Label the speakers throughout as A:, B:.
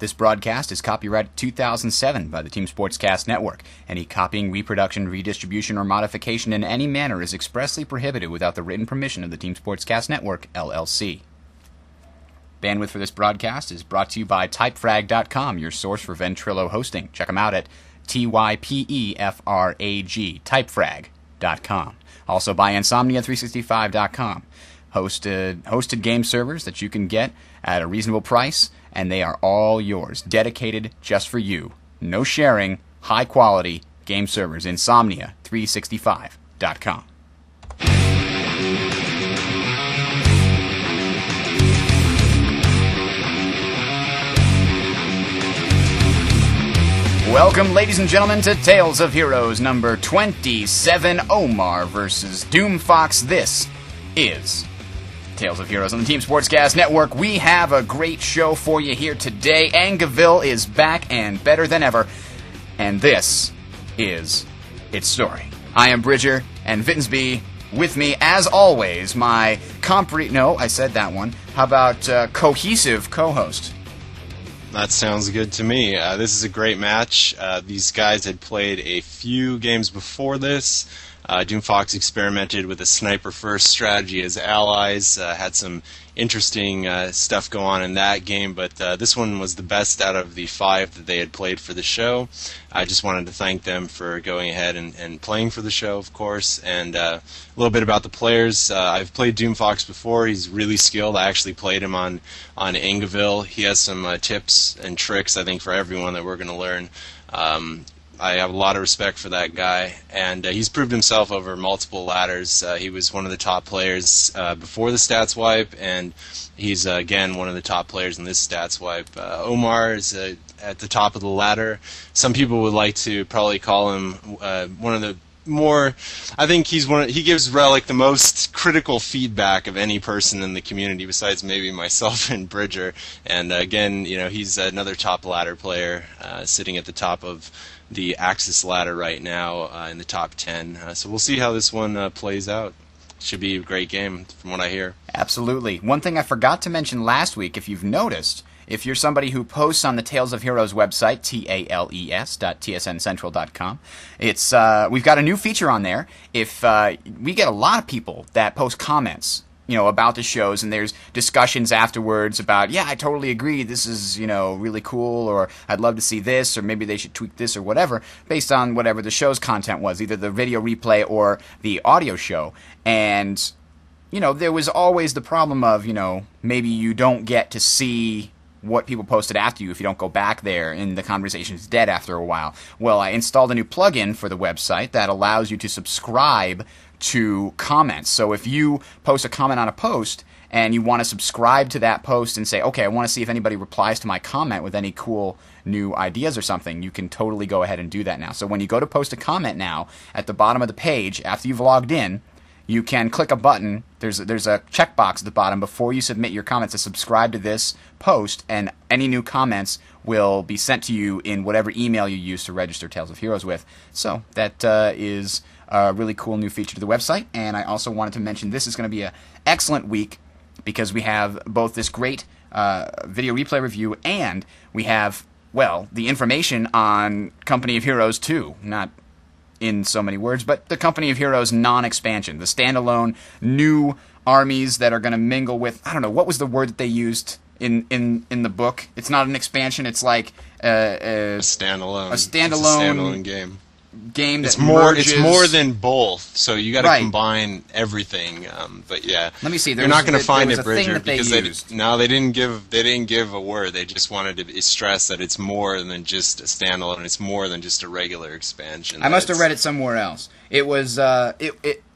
A: This broadcast is copyrighted 2007 by the Team Sportscast Network. Any copying, reproduction, redistribution, or modification in any manner is expressly prohibited without the written permission of the Team Sportscast Network, LLC. Bandwidth for this broadcast is brought to you by Typefrag.com, your source for Ventrilo hosting. Check them out at TYPEFRAG, Typefrag.com. Also by Insomnia365.com. Hosted game servers that you can get at a reasonable price, and they are all yours, dedicated just for you. No sharing, high quality game servers. Insomnia365.com. Welcome, ladies and gentlemen, to Tales of Heroes number 27, Omar versus Doomfox. This is Tales of Heroes on the Team Sportscast Network. We have a great show for you here today. Angeville is back and better than ever, and this is its story. I am Bridger, and Vittensby with me, as always, my cohesive co-host.
B: That sounds good to me. This is a great match. These guys had played a few games before this. Doomfox experimented with a sniper-first strategy as allies, had some interesting stuff go on in that game, but this one was the best out of the 5 that they had played for the show. I just wanted to thank them for going ahead and playing for the show, of course, and a little bit about the players. I've played Doomfox before. He's really skilled. I actually played him on Angeville. He has some tips and tricks, I think, for everyone that we're going to learn. I have a lot of respect for that guy, and he's proved himself over multiple ladders. He was one of the top players before the stats wipe, and he's, again, one of the top players in this stats wipe. Omar is at the top of the ladder. Some people would like to probably call him one of the more, I think he gives Relic the most critical feedback of any person in the community besides maybe myself and Bridger. And again, he's another top ladder player sitting at the top of the Axis ladder right now in the top 10. So we'll see how this one plays out. Should be a great game from what I hear. Absolutely. One thing I forgot to mention last week, if you've noticed, if you're somebody who posts on the Tales of Heroes website, tales.tsncentral.com, we've got a new feature on there. If we get a lot of people that post comments, about the shows, and there's discussions afterwards about, yeah, I totally agree, this is, really cool, or I'd love to see this, or maybe they should tweak this, or whatever, based on whatever the show's content was, either the video replay or the audio show. And, there was always the problem of, maybe you don't get to see what people posted after you if you don't go back there and the conversation's dead after a while. Well, I installed a new plugin for the website that allows you to subscribe to comments. So if you post a comment on a post and you want to subscribe to that post and say, okay, I want to see if anybody replies to my comment with any cool new ideas or something, you can totally go ahead and do that now. So when you go to post a comment now, at the bottom of the page, after you've logged in, you can click a button. There's a checkbox at the bottom before you submit your comments to subscribe to this post, and any new comments will be sent to you in whatever email you use to register Tales of Heroes with. So that is a really cool new feature to the website. And I also wanted to mention this is going to be an excellent week because we have both this great video replay review, and we have, the information on Company of Heroes 2. Not in so many words, but the Company of Heroes non-expansion, the standalone new armies that are going to mingle with, I don't know, what was the word that they used in the book? It's not an expansion, it's like a standalone. It's a standalone game. It's more than both, so you got to combine everything. But yeah, let me see. You're not going to find it, Bridger, because they didn't give a word. They just wanted to stress that it's more than just a standalone. It's more than just a regular expansion. I must have read it somewhere else. It was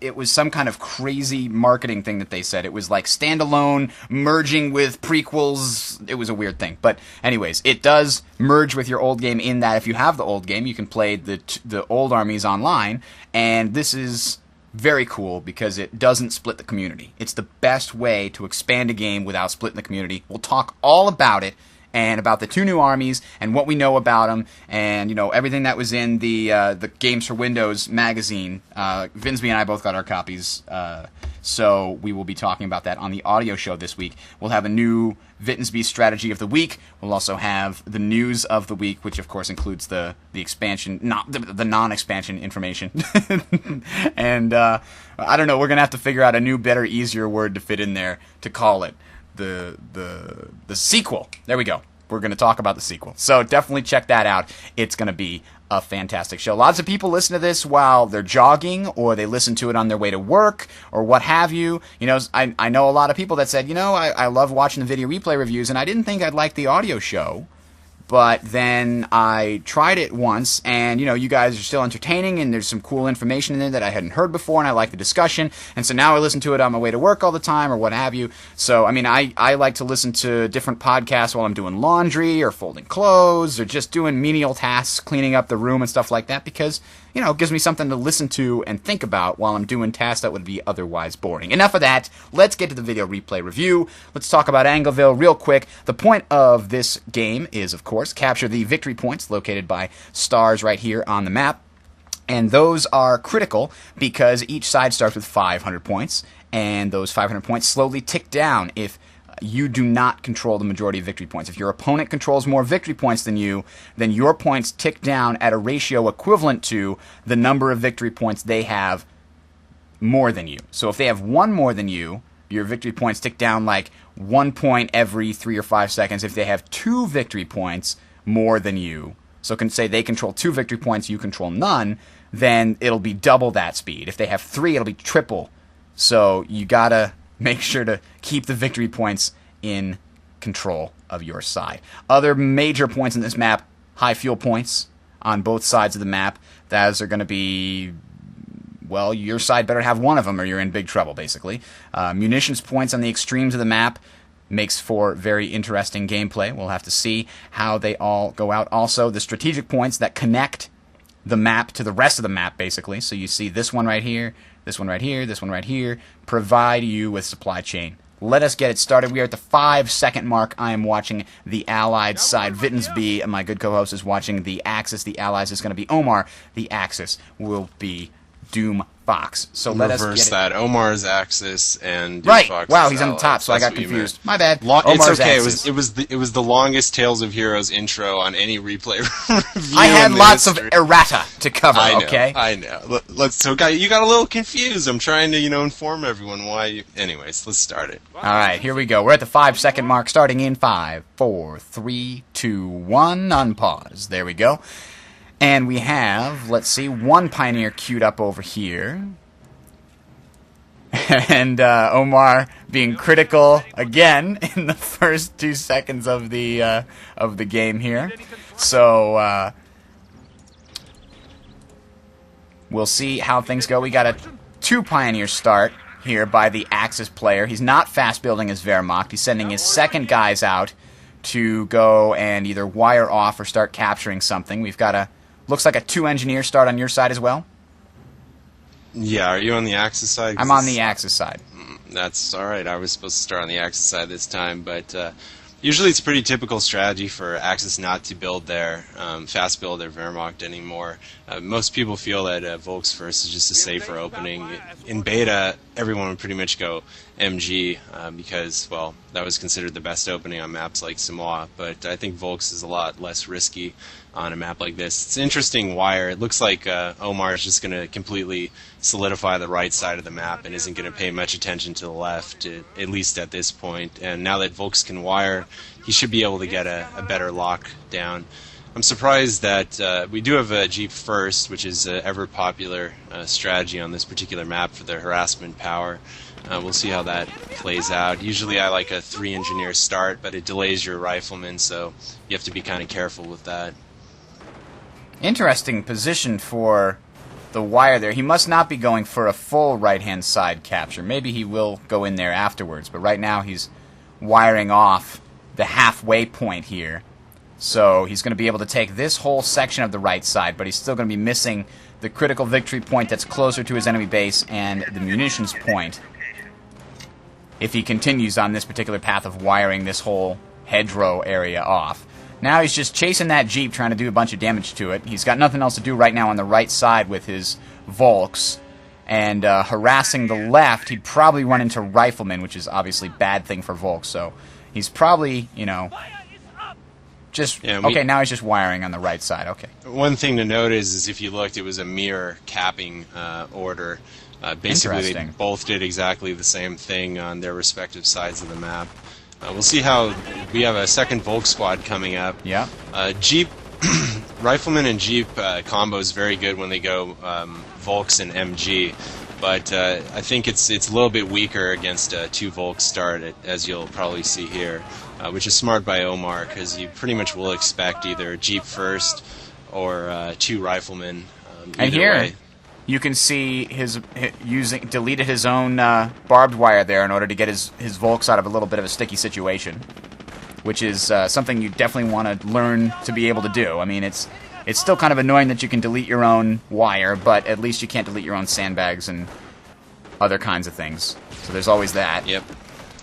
B: it was some kind of crazy marketing thing that they said. It was like standalone merging with prequels. It was a weird thing. But anyways, it does merge with your old game in that if you have the old game, you can play the old armies online. And this is very cool because it doesn't split the community. It's the best way to expand a game without splitting the community. We'll talk all about it and about the 2 new armies and what we know about them, and you know everything that was in the Games for Windows magazine. Vinsby and I both got our copies, so we will be talking about that on the audio show this week. We'll have a new Vittensby strategy of the week. We'll also have the news of the week, which of course includes the expansion, not the non-expansion information. And I don't know. We're gonna have to figure out a new, better, easier word to fit in there to call it the sequel. There we go. We're gonna talk about the sequel. So definitely check that out. It's gonna be a fantastic show. Lots of people listen to this while they're jogging, or they listen to it on their way to work, or what have you. You know, I know a lot of people that said, you know, I love watching the video replay reviews, and I didn't think I'd like the audio show. But then I tried it once, and, you know, you guys are still entertaining, and there's some cool information in there that I hadn't heard before, and I like the discussion. And so now I listen to it on my way to work all the time, or what have you. So, I mean, I like to listen to different podcasts while I'm doing laundry, or folding clothes, or just doing menial tasks, cleaning up the room and stuff like that, because, you know, it gives me something to listen to and think about while I'm doing tasks that would be otherwise boring. Enough of that. Let's get to the video replay review. Let's talk about Angleville real quick. The point of this game is, of course, capture the victory points located by stars right here on the map. And those are critical because each side starts with 500 points, and those 500 points slowly tick down if you do not control the majority of victory points. If your opponent controls more victory points than you, then your points tick down at a ratio equivalent to the number of victory points they have more than you. So if they have 1 more than you, your victory points tick down like 1 point every 3 or 5 seconds. If they have 2 victory points more than you, so can say they control 2 victory points, you control none, then it'll be double that speed. If they have 3, it'll be triple. So you gotta make sure to keep the victory points in control of your side. Other major points in this map, high fuel points on both sides of the map. Those are going to be, well, your side better have 1 of them or you're in big trouble, basically. Munitions points on the extremes of the map makes for very interesting gameplay. We'll have to see how they all go out. Also, the strategic points that connect the map to the rest of the map, basically. So you see this one right here, this one right here, this one right here, provide you with supply chain. Let us get it started. We are at the 5-second mark. I am watching the Allied side. Vittensby, and my good co-host, is watching the Axis. The Allies is going to be Omar. The Axis will be Doomfox. So let us
C: reverse
B: get
C: that. Omar's Axis and Doomfox.
B: Right. Wow, he's on the top, so I got confused. My bad.
C: It's okay.
B: Axis.
C: It was the longest Tales of Heroes intro on any replay review.
B: I had lots of errata to cover.
C: I know,
B: okay.
C: I know. You got a little confused. I'm trying to inform everyone why. Anyways, let's start it.
B: All right, here we go. We're at the 5-second mark, starting in 5, 4, 3, 2, 1. Unpause. There we go. And we have, let's see, 1 Pioneer queued up over here. And Omar being critical again in the first 2 seconds of the game here. So we'll see how things go. We got a 2 Pioneer start here by the Axis player. He's not fast building his Wehrmacht. He's sending his second guys out to go and either wire off or start capturing something. We've got a, looks like a 2 Engineer start on your side as well.
C: Yeah, are you on the Axis side?
B: I'm on the Axis side.
C: That's alright. I was supposed to start on the Axis side this time, but usually it's a pretty typical strategy for Axis not to build their fast build their Wehrmacht anymore. Most people feel that Volks first is just a safer opening. In beta, everyone would pretty much go MG because, well, that was considered the best opening on maps like Samoa, but I think Volks is a lot less risky on a map like this. It's an interesting wire. It looks like Omar is just going to completely solidify the right side of the map and isn't going to pay much attention to the left, at least at this point. And now that Volks can wire, he should be able to get a better lock down. I'm surprised that we do have a Jeep first, which is an ever-popular strategy on this particular map for the harassment power. We'll see how that plays out. Usually I like a 3 Engineer start, but it delays your rifleman, so you have to be kind of careful with that.
B: Interesting position for the wire there. He must not be going for a full right-hand side capture. Maybe he will go in there afterwards, but right now he's wiring off the halfway point here. So he's going to be able to take this whole section of the right side, but he's still going to be missing the critical victory point that's closer to his enemy base and the munitions point if he continues on this particular path of wiring this whole hedgerow area off. Now he's just chasing that Jeep, trying to do a bunch of damage to it. He's got nothing else to do right now on the right side with his Volks. And harassing the left, he'd probably run into Riflemen, which is obviously a bad thing for Volks. So he's probably, you know, just... Yeah, okay, now he's just wiring on the right side. Okay.
C: One thing to note is if you looked, it was a mirror capping order. Basically, they both did exactly the same thing on their respective sides of the map. We'll see how... We have a second Volk squad coming up.
B: Yeah.
C: Jeep... Rifleman and Jeep combo is very good when they go Volks and MG, but I think it's a little bit weaker against a 2 Volk start, as you'll probably see here, which is smart by Omar, because you pretty much will expect either Jeep first or 2 Riflemen.
B: And here, way. You can see his deleted his own barbed wire there in order to get his Volks out of a little bit of a sticky situation, which is something you definitely want to learn to be able to do. I mean, it's still kind of annoying that you can delete your own wire, but at least you can't delete your own sandbags and other kinds of things. So there's always that.
C: Yep.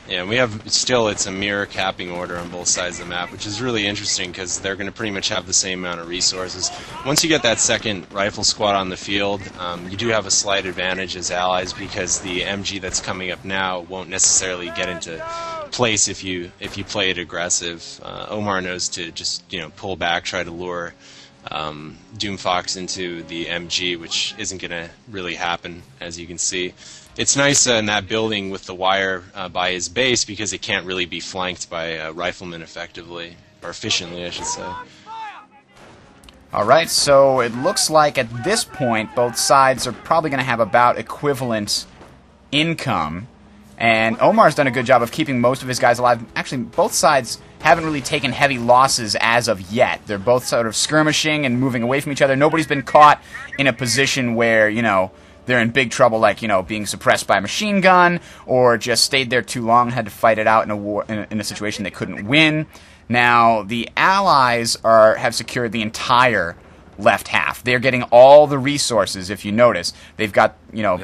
C: Yeah, we have still, it's a mirror capping order on both sides of the map, which is really interesting because they're going to pretty much have the same amount of resources. Once you get that second rifle squad on the field, you do have a slight advantage as allies because the MG that's coming up now won't necessarily get into place if you play it aggressive. Omar knows to just pull back, try to lure Doomfox into the MG, which isn't going to really happen, as you can see. It's nice in that building with the wire by his base because it can't really be flanked by riflemen effectively, or efficiently, I should say.
B: Alright, so it looks like at this point both sides are probably going to have about equivalent income. And Omar's done a good job of keeping most of his guys alive. Actually, both sides haven't really taken heavy losses as of yet. They're both sort of skirmishing and moving away from each other. Nobody's been caught in a position where, they're in big trouble, like, being suppressed by a machine gun, or just stayed there too long and had to fight it out in a war, in a situation they couldn't win. Now, the Allies have secured the entire left half. They're getting all the resources, if you notice. They've got,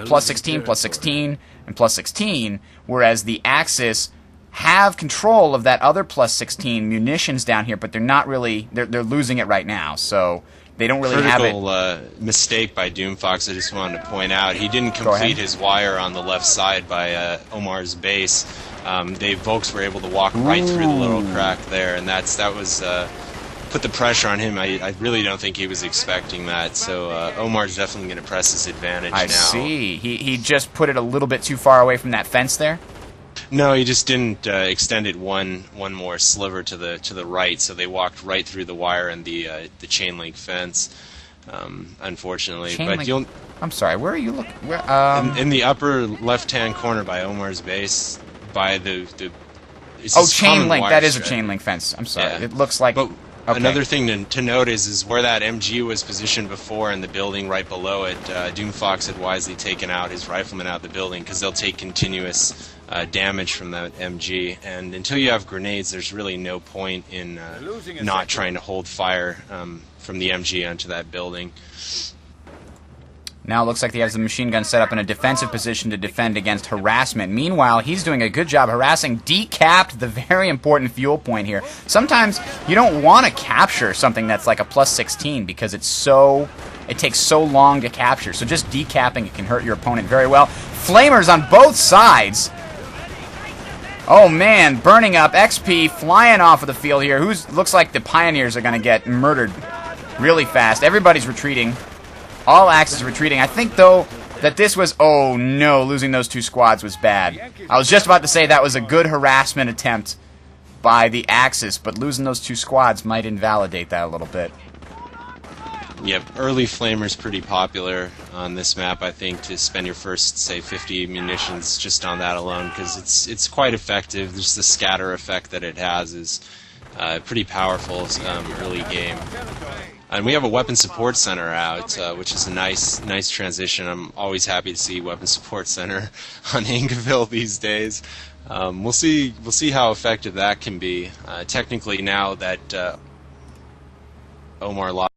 B: plus 16, plus 16, and plus 16, whereas the Axis have control of that other plus 16 munitions down here, but they're not really, they're losing it right now, so they don't really have it.
C: Critical mistake by Doomfox, I just wanted to point out. He didn't complete his wire on the left side by Omar's base. Volks were able to walk right through the little crack there, and that was put the pressure on him. I really don't think he was expecting that, so Omar's definitely going to press his advantage now.
B: I see. He just put it a little bit too far away from that fence there?
C: No, he just didn't extend it one more sliver to the right, so they walked right through the wire and the chain link fence. Unfortunately,
B: I'm sorry. Where are you looking?
C: In the upper left-hand corner by Omar's base, by the
B: chain link. That is a chain link fence. I'm sorry. Yeah. It looks like.
C: But another thing to note is where that MG was positioned before in the building right below it. Doomfox had wisely taken out his riflemen out of the building because they'll take continuous damage from that MG, and until you have grenades, there's really no point in not trying to hold fire from the MG onto that building.
B: Now it looks like he has the machine gun set up in a defensive position to defend against harassment. Meanwhile, he's doing a good job harassing, decapped the very important fuel point here. Sometimes you don't want to capture something that's like a plus 16 because it takes so long to capture. So just decapping it can hurt your opponent very well. Flamers on both sides. Oh man, burning up. XP flying off of the field here. Looks like the Pioneers are going to get murdered really fast. Everybody's retreating. All Axis retreating. I think, though, that this was... Oh no, losing those 2 squads was bad. I was just about to say that was a good harassment attempt by the Axis, but losing those 2 squads might invalidate that a little bit.
C: Yep, early Flamer's pretty popular on this map, I think, to spend your first, say, 50 munitions just on that alone, because it's quite effective. Just the scatter effect that it has is pretty powerful early game. And we have a weapon support center out, which is a nice transition. I'm always happy to see weapon support center on Ingaville these days. We'll see how effective that can be. Technically, now that Omar lost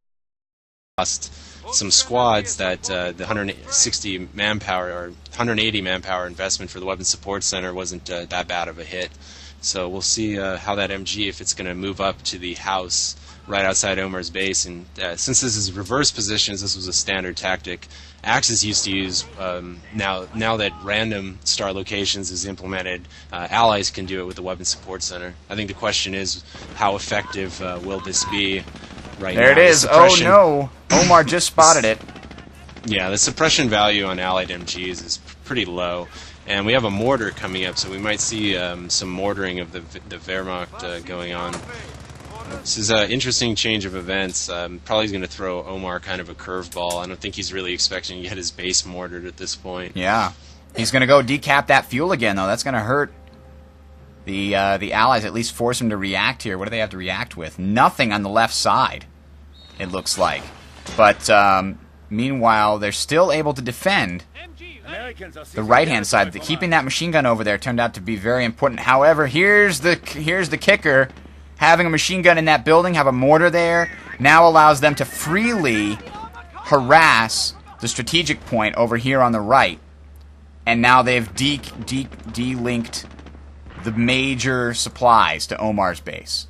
C: some squads, that the 160 manpower or 180 manpower investment for the weapon support center wasn't that bad of a hit. So we'll see how that MG, if it's going to move up to the house right outside Omar's base. And since this is reverse positions, this was a standard tactic Axis used to use. Now that random star locations is implemented, allies can do it with the Weapon Support Center. I think the question is, how effective will this be right now?
B: There it is. Oh no, Omar just spotted it.
C: Yeah, the suppression value on allied MGs is pretty low. And we have a mortar coming up, so we might see some mortaring of the Wehrmacht going on. This is an interesting change of events. Probably going to throw Omar kind of a curveball. I don't think he's really expecting to get his base mortared at this point.
B: Yeah. He's going to go decap that fuel again, though. That's going to hurt the Allies, at least force them to react here. What do they have to react with? Nothing on the left side, it looks like. But meanwhile, they're still able to defend the right-hand side. Keeping that machine gun over there turned out to be very important. However, here's the kicker. Having a machine gun in that building, have a mortar there, now allows them to freely harass the strategic point over here on the right. And now they've delinked the major supplies to Omar's base.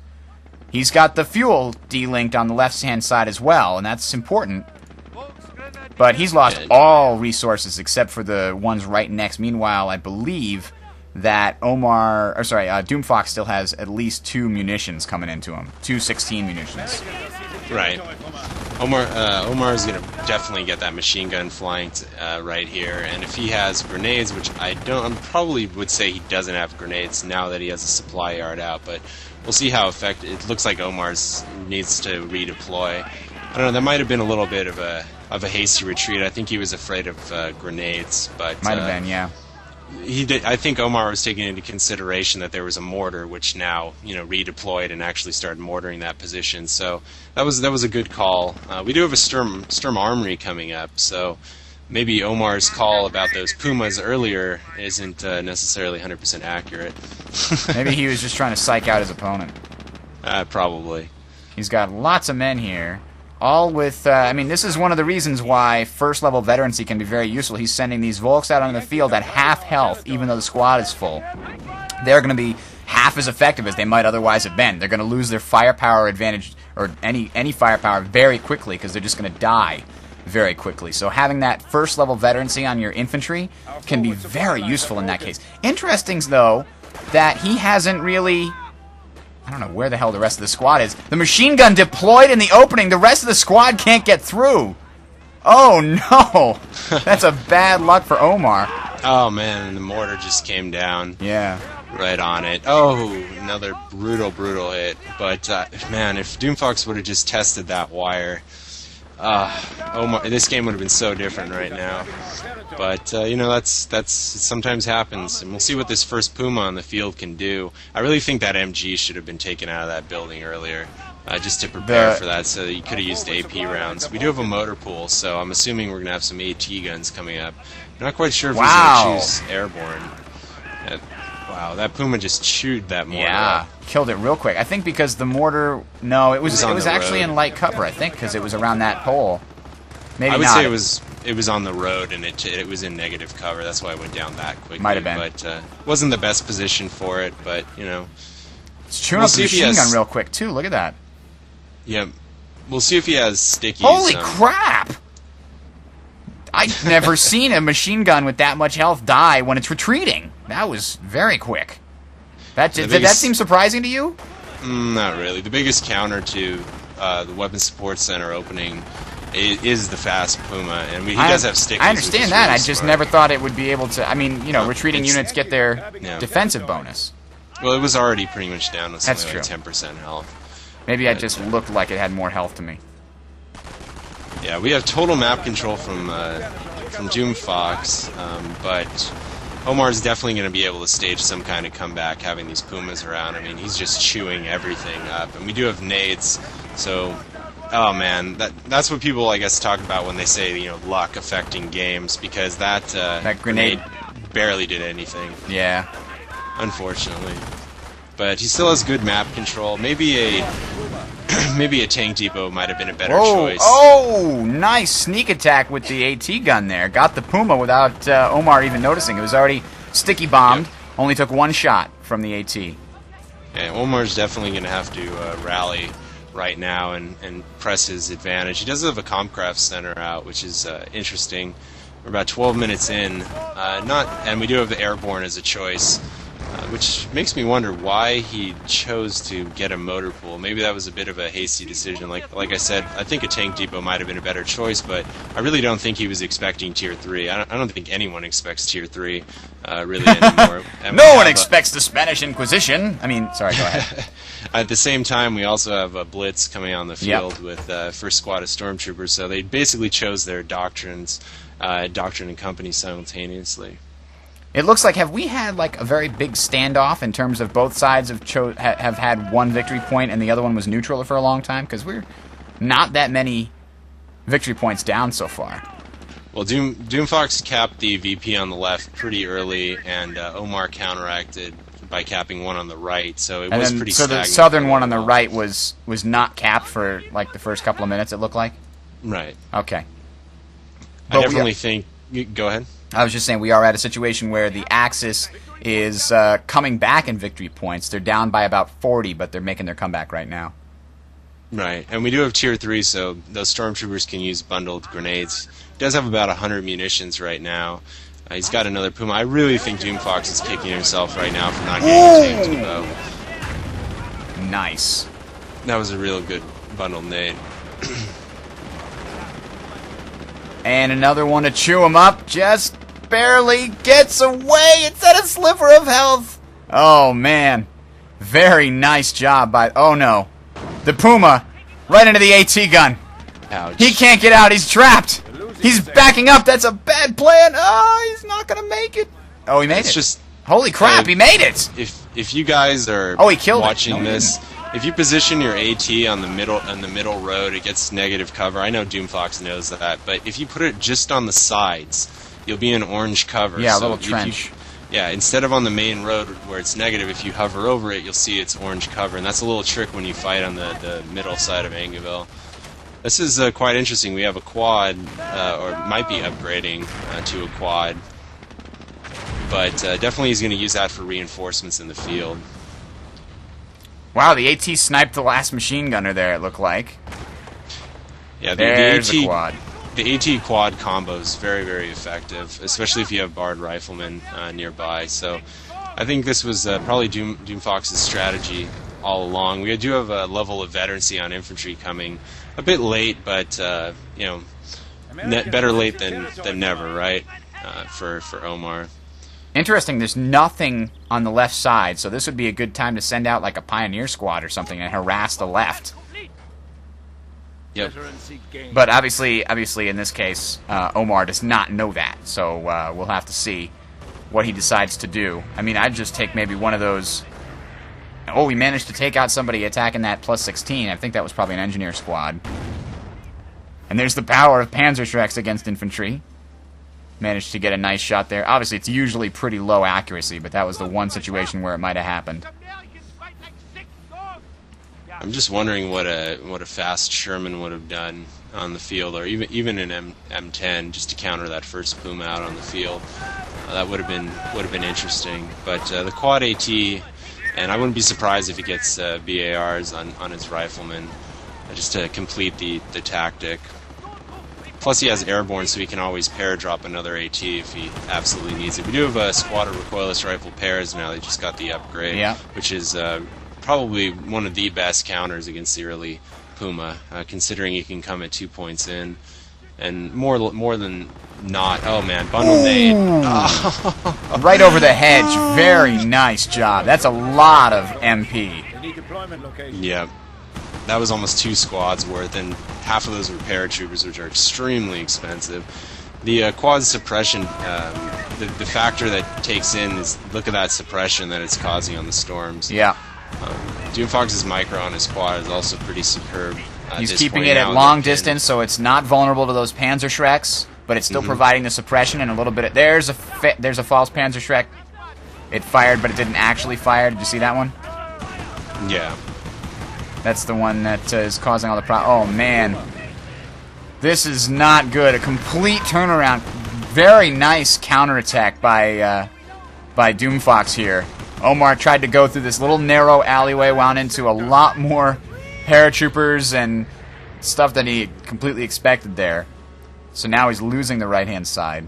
B: He's got the fuel delinked on the left-hand side as well, and that's important. But he's lost all resources except for the ones right next. Meanwhile, I believe that Doomfox still has at least 2 munitions coming into him. 2 16 munitions.
C: Right. Omar is going to definitely get that machine gun flying right here, and if he has grenades, which I probably would say he doesn't have grenades now that he has a supply yard out, but we'll see how effective. It looks like Omar's needs to redeploy. I don't know. That might have been a little bit of a hasty retreat. I think he was afraid of grenades, but
B: might have been, yeah.
C: I think Omar was taking into consideration that there was a mortar, which now redeployed and actually started mortaring that position. So that was a good call. We do have a Sturm Armory coming up, so maybe Omar's call about those Pumas earlier isn't necessarily 100% accurate.
B: Maybe he was just trying to psych out his opponent.
C: Probably.
B: He's got lots of men here. All with, this is one of the reasons why first-level veterancy can be very useful. He's sending these Volks out on the field at half health, even though the squad is full. They're going to be half as effective as they might otherwise have been. They're going to lose their firepower advantage, or any firepower, very quickly, because they're just going to die very quickly. So having that first-level veterancy on your infantry can be very useful in that case. Interesting, though, that he hasn't really... I don't know where the hell the rest of the squad is. The machine gun deployed in the opening. The rest of the squad can't get through. Oh, no. That's a bad luck for Omar.
C: Oh, man, and the mortar just came down.
B: Yeah.
C: Right on it. Oh, another brutal hit. But, man, if Doomfox would have just tested that wire, Omar, this game would have been so different right now. But that's sometimes happens, and we'll see what this first Puma on the field can do. I really think that MG should have been taken out of that building earlier, just to prepare for that. So that you could have used AP rounds. We do have a motor pool, so I'm assuming we're gonna have some AT guns coming up. I'm not quite sure if he's gonna choose airborne. Wow, that Puma just chewed that mortar.
B: Yeah, killed it real quick. I think because the mortar... No, it was actually in light cover, I think, because it was around that pole. Maybe
C: I would
B: not.
C: say it was on the road, and it was in negative cover. That's why it went down that quickly.
B: Might have been.
C: But wasn't the best position for it, but,
B: It's chewing up the machine gun real quick, too. Look at that.
C: Yeah. We'll see if he has stickies.
B: Holy crap! I've never seen a machine gun with that much health die when it's retreating. That was very quick. Did that seem surprising to you?
C: Not really. The biggest counter to the Weapon Support Center opening is the fast Puma, and he does have stickies.
B: I understand that. Really I just never thought it would be able to... retreating units get their defensive bonus.
C: Well, it was already pretty much down with something like 10% health.
B: Maybe I just looked like it had more health to me.
C: Yeah, we have total map control from Doomfox, but Omar's definitely going to be able to stage some kind of comeback having these Pumas around. I mean, he's just chewing everything up, and we do have nades, so... Oh man, that's what people I guess talk about when they say luck affecting games, because that grenade barely did anything.
B: Yeah,
C: unfortunately. But he still has good map control. Maybe a tank depot might have been a better choice.
B: Oh, nice sneak attack with the AT gun there. Got the Puma without Omar even noticing. It was already sticky bombed. Yep. Only took one shot from the AT.
C: And Omar's definitely going to have to rally right now and press his advantage. He does have a Comcraft center out, which is interesting. We're about 12 minutes in, and we do have the airborne as a choice, which makes me wonder why he chose to get a motor pool. Maybe that was a bit of a hasty decision. Like I said, I think a tank depot might have been a better choice, but I really don't think he was expecting Tier 3. I don't think anyone expects Tier 3 really anymore.
B: No one expects the Spanish Inquisition. I mean, sorry, go ahead.
C: At the same time, we also have a blitz coming on the field with first squad of stormtroopers, so they basically chose their doctrine and company simultaneously.
B: It looks like, have we had like a very big standoff in terms of both sides have had one victory point and the other one was neutral for a long time? Because we're not that many victory points down so far.
C: Well, Doomfox capped the VP on the left pretty early, and Omar counteracted by capping one on the right, so it was pretty stagnant. So the southern one on the right was not capped for like the first couple of minutes, it looked like? Right.
B: Okay.
C: I definitely think... Go ahead.
B: I was just saying we are at a situation where the Axis is coming back in victory points. They're down by about 40, but they're making their comeback right now.
C: Right, and we do have Tier 3, so those stormtroopers can use bundled grenades. He does have about 100 munitions right now. He's got another Puma. I really think Doomfox is kicking himself right now for not getting a tank depot.
B: Nice.
C: That was a real good bundled nade.
B: And another one to chew him up. Just barely gets away. It's at a sliver of health. Oh, man. Very nice job by... Oh, no. The Puma right into the AT gun.
C: Ouch.
B: He can't get out. He's trapped. He's backing up. That's a bad plan. Oh, he's not going to make it. Oh, he made it.
C: Just...
B: Holy crap, he made it.
C: If you guys are watching this... If you position your AT on the middle road, it gets negative cover. I know Doomfox knows that, but if you put it just on the sides, you'll be in orange cover.
B: Yeah, so a little trench.
C: Instead of on the main road where it's negative, if you hover over it, you'll see it's orange cover, and that's a little trick when you fight on the middle side of Angeville. This is quite interesting. We have a quad, or might be upgrading to a quad, but definitely he's going to use that for reinforcements in the field.
B: Wow, the AT sniped the last machine gunner there, it looked like.
C: Yeah,
B: There's the quad.
C: The AT quad combo is very, very effective, especially if you have barred riflemen nearby. So I think this was probably Doomfox's strategy all along. We do have a level of veterancy on infantry coming a bit late, but better late than never, right? For Omar.
B: Interesting, there's nothing on the left side, so this would be a good time to send out like a pioneer squad or something and harass the left.
C: Yep.
B: But obviously in this case, Omar does not know that, so we'll have to see what he decides to do. I mean, I'd just take maybe one of those... Oh, we managed to take out somebody attacking that plus 16. I think that was probably an engineer squad. And there's the power of Panzerschrecks against infantry. Managed to get a nice shot there. Obviously, it's usually pretty low accuracy, but that was the one situation where it might have happened.
C: I'm just wondering what a fast Sherman would have done on the field, or even an M10, just to counter that first Puma out on the field. That would have been interesting. But the quad AT, and I wouldn't be surprised if he gets BARs on his riflemen, just to complete the tactic. Plus he has airborne, so he can always pair drop another AT if he absolutely needs it. We do have a squad of recoilless rifle pairs now. They just got the upgrade, which is probably one of the best counters against the early Puma, considering he can come at 2 points in. And more than not, oh man, bundle nade. Oh.
B: Right over the hedge. Very nice job. That's a lot of MP.
C: Yeah. That was almost 2 squads worth, and half of those were paratroopers, which are extremely expensive. The quad suppression, the factor that takes in is look at that suppression that it's causing on the storms.
B: Yeah.
C: Doomfox's micro on his quad is also pretty superb.
B: He's keeping it at long distance, so it's not vulnerable to those Panzerschrecks, but it's still providing the suppression and a little bit of... There's a false Panzerschreck. It fired, but it didn't actually fire. Did you see that one?
C: Yeah.
B: That's the one that is causing all the problems. Oh, man. This is not good. A complete turnaround. Very nice counterattack by Doomfox here. Omar tried to go through this little narrow alleyway, wound into a lot more paratroopers and stuff that he completely expected there. So now he's losing the right-hand side.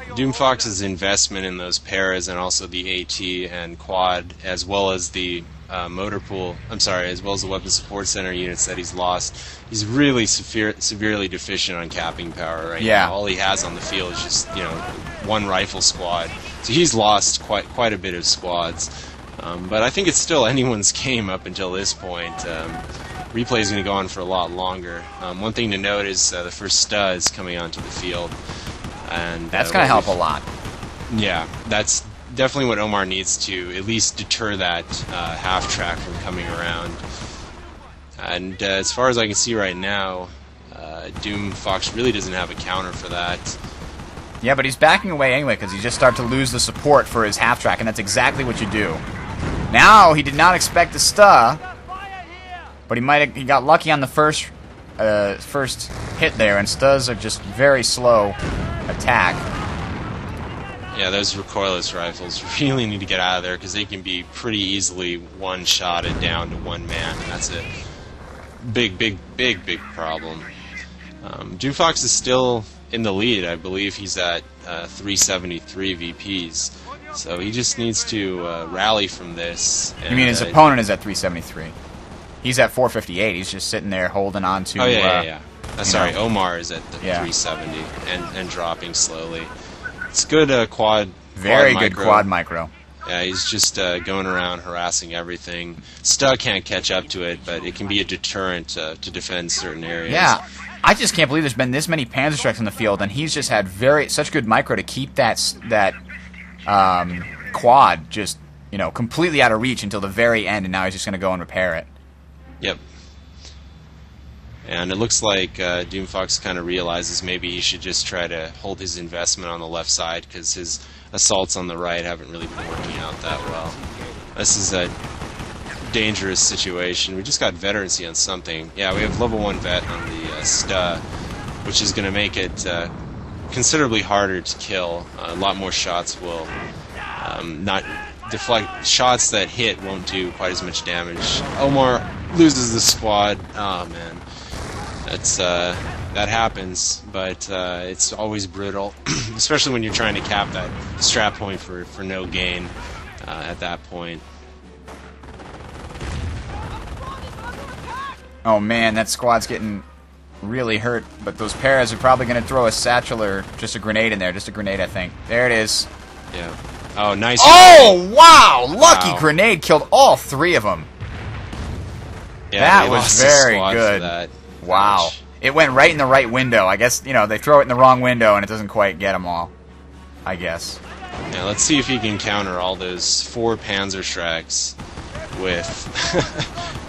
C: Doomfox's investment in those paras and also the AT and quad, as well as the motor pool, as well as the weapon support center units that he's lost, he's really severely deficient on capping power right now. All he has on the field is just, one rifle squad. So he's lost quite a bit of squads. But I think it's still anyone's game up until this point. Replay is going to go on for a lot longer. One thing to note is the first STA is coming onto the field. And
B: that's going to help a lot.
C: Yeah, that's definitely what Omar needs to at least deter that half-track from coming around. And as far as I can see right now, Doomfox really doesn't have a counter for that.
B: Yeah, but he's backing away anyway because he just started to lose the support for his half-track, and that's exactly what you do. Now, he did not expect the STA, but he got lucky on the first hit there, and STAs are just very slow attack.
C: Yeah, those recoilless rifles really need to get out of there because they can be pretty easily one-shotted down to one man, and that's a big problem. Doomfox is still in the lead. I believe he's at 373 VPs, so he just needs to rally from this. And,
B: you mean his opponent is at 373? He's at 458. He's just sitting there holding on to...
C: Oh, yeah. Sorry, Omar is at the 370 and dropping slowly. It's good quad.
B: Very good quad micro.
C: Yeah, he's just going around harassing everything. STA can't catch up to it, but it can be a deterrent to defend certain areas.
B: Yeah, I just can't believe there's been this many Panzerstrikes in the field, and he's just had such good micro to keep that quad just completely out of reach until the very end, and now he's just going to go and repair it.
C: Yep. And it looks like Doomfox kind of realizes maybe he should just try to hold his investment on the left side because his assaults on the right haven't really been working out that well. This is a dangerous situation. We just got veterancy on something. Yeah, we have level 1 vet on the STA, which is going to make it considerably harder to kill. A lot more shots will not deflect. Shots that hit won't do quite as much damage. Omar loses the squad. Oh, man. That happens, but it's always brutal, especially when you're trying to cap that strap point for no gain at that point.
B: Oh man, that squad's getting really hurt, but those paras are probably going to throw a satchel or just a grenade in there. Just a grenade, I think. There it is.
C: Yeah. Oh, nice.
B: Oh, wow! Lucky grenade killed all 3 of them.
C: Yeah,
B: that was very good. Wow. It went right in the right window. I guess, they throw it in the wrong window and it doesn't quite get them all. I guess.
C: Yeah, let's see if he can counter all those 4 Panzerstrikes with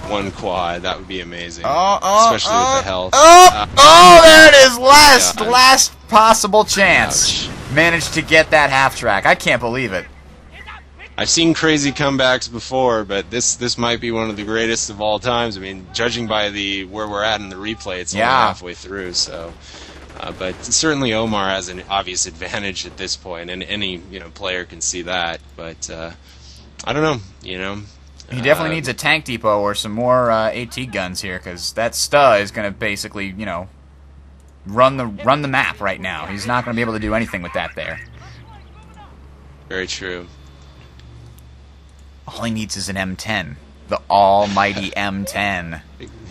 C: 1 quad. That would be amazing. Especially with the health.
B: There it is! Last possible chance. Ouch. Managed to get that half-track. I can't believe it.
C: I've seen crazy comebacks before, but this might be one of the greatest of all times. I mean, judging by where we're at in the replay, it's only halfway through. So, but certainly Omar has an obvious advantage at this point, and any player can see that. But I don't know.
B: He definitely needs a tank depot or some more AT guns here, because that STA is going to basically run the map right now. He's not going to be able to do anything with that there.
C: Very true.
B: All he needs is an M10. The almighty M10.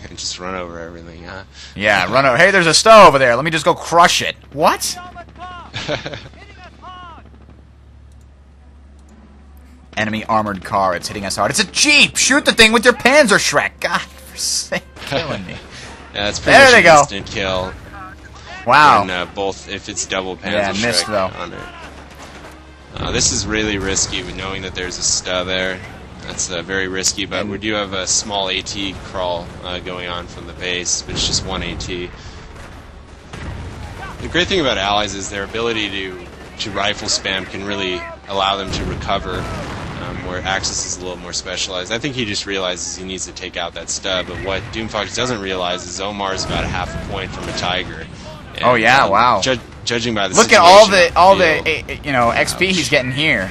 C: Just run over everything, huh?
B: Yeah, run over. Hey, there's a STA over there. Let me just go crush it. What? Enemy armored car. It's hitting us hard. It's a Jeep! Shoot the thing with your Panzerschreck! God, for sake, killing me.
C: Yeah, it's pretty much an instant kill.
B: Wow.
C: And both, if it's double Panzerschreck.
B: Yeah, missed though.
C: On it. This is really risky, knowing that there's a STA there. That's very risky, but we do have a small AT crawl going on from the base, but it's just 1 AT. The great thing about allies is their ability to rifle spam can really allow them to recover, where Axis is a little more specialized. I think he just realizes he needs to take out that STA, but what Doomfox doesn't realize is Omar is about a half a point from a Tiger. And,
B: wow.
C: Judging by the
B: look at all the XP he's getting here.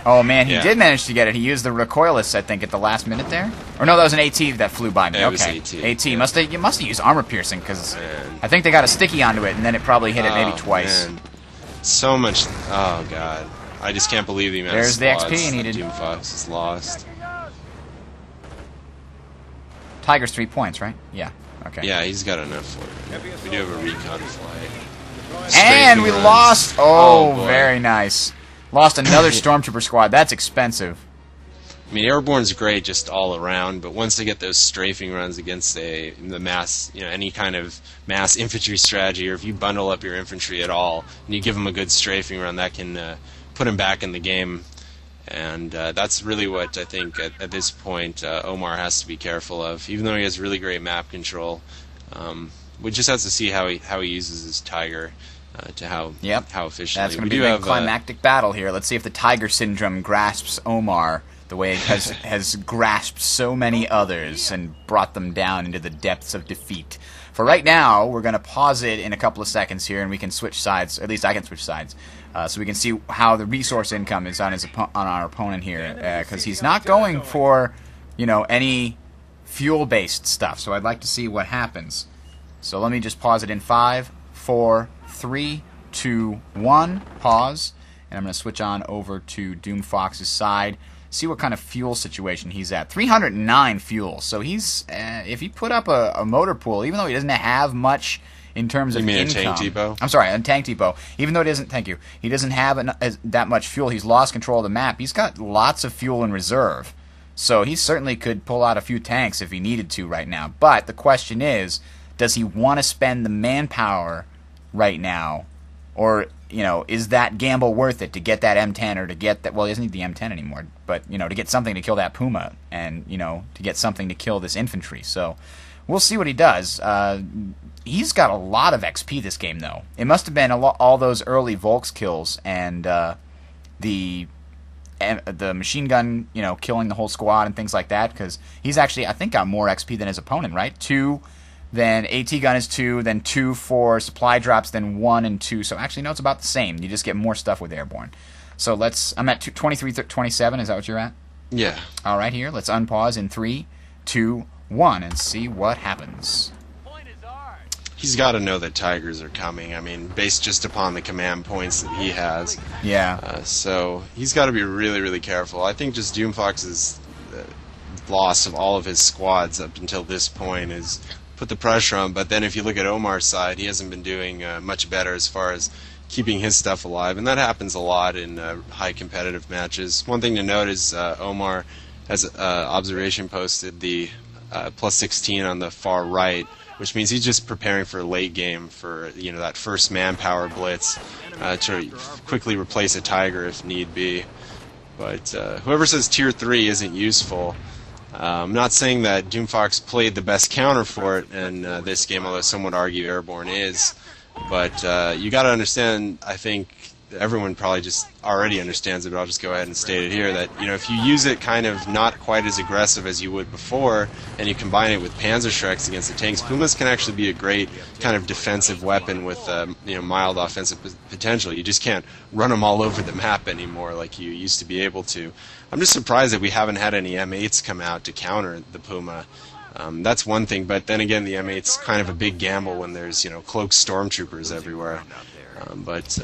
B: Oh, man, he
C: Yeah.
B: did manage to get it. He used the recoilless, I think, at the last minute there. Or no, that was an AT that flew by me.
C: Yeah, it
B: okay.
C: was AT.
B: AT.
C: Yeah.
B: You must have used armor piercing, because
C: Man.
B: I think they got a sticky onto it, and then it probably hit it maybe
C: Oh,
B: twice.
C: man. So much. Oh, God. I just can't believe the amount
B: There's
C: of
B: the
C: squads
B: XP needed.
C: that Doomfox has lost.
B: Tiger's 3 points, right? Yeah. Okay.
C: Yeah, he's got enough for it. We do have a recon flight.
B: And
C: Strafing
B: we
C: runs.
B: lost. Oh,
C: boy.
B: very nice. Lost another Stormtrooper squad. That's expensive.
C: I mean, airborne's great just all around, but once they get those strafing runs against the mass, any kind of mass infantry strategy, or if you bundle up your infantry at all and you give them a good strafing run, that can put them back in the game. And that's really what I think at this point Omar has to be careful of. Even though he has really great map control, we just have to see how he uses his Tiger to how efficiently.
B: That's going to be a climactic battle here. Let's see if the Tiger Syndrome grasps Omar the way it has grasped so many others and brought them down into the depths of defeat. For right now, we're going to pause it in a couple of seconds here, and we can switch sides. At least I can switch sides, so we can see how the resource income is on our opponent here, because he's not going for any fuel-based stuff. So I'd like to see what happens. So let me just pause it in 5, 4, 3, 2, 1. Pause, and I'm going to switch on over to Doomfox's side. See what kind of fuel situation he's at. 309 fuel. So he's if he put up a motor pool, even though he doesn't have much in terms of income.
C: You mean a tank depot?
B: I'm sorry, a tank depot. Even though he doesn't have that much fuel. He's lost control of the map. He's got lots of fuel in reserve. So he certainly could pull out a few tanks if he needed to right now. But the question is, does he want to spend the manpower right now, or is that gamble worth it to get that M10 or to get that? Well, he doesn't need the M10 anymore, but to get something to kill that Puma and to get something to kill this infantry. So we'll see what he does. He's got a lot of XP this game, though. It must have been all those early Volks kills and the machine gun, killing the whole squad and things like that. Because he's actually, I think, got more XP than his opponent, right? 2. Then AT gun is 2, then 2 for supply drops, then 1 and 2. So actually, no, it's about the same. You just get more stuff with airborne. So I'm at 23-27. Is that what you're at?
C: Yeah.
B: All right, here. Let's unpause in 3, 2, 1 and see what happens.
C: He's got to know that Tigers are coming. I mean, based just upon the command points that he has.
B: Yeah.
C: So he's got to be really, really careful. I think just Doomfox's loss of all of his squads up until this point is put the pressure on. But then if you look at Omar's side, he hasn't been doing much better as far as keeping his stuff alive, and that happens a lot in high competitive matches. One thing to note is Omar has observation posted the plus 16 on the far right, which means he's just preparing for a late game for that first manpower blitz to quickly replace a Tiger if need be. But whoever says tier 3 isn't useful, I'm not saying that Doomfox played the best counter for it in this game, although some would argue Airborne is. But you got to understand, I think everyone probably just already understands it, but I'll just go ahead and state it here, that if you use it kind of not quite as aggressive as you would before, and you combine it with Panzerschrecks against the tanks, Pumas can actually be a great kind of defensive weapon with mild offensive potential. You just can't run them all over the map anymore like you used to be able to. I'm just surprised that we haven't had any M8s come out to counter the Puma. That's one thing, but then again, the M8's kind of a big gamble when there's cloaked stormtroopers everywhere.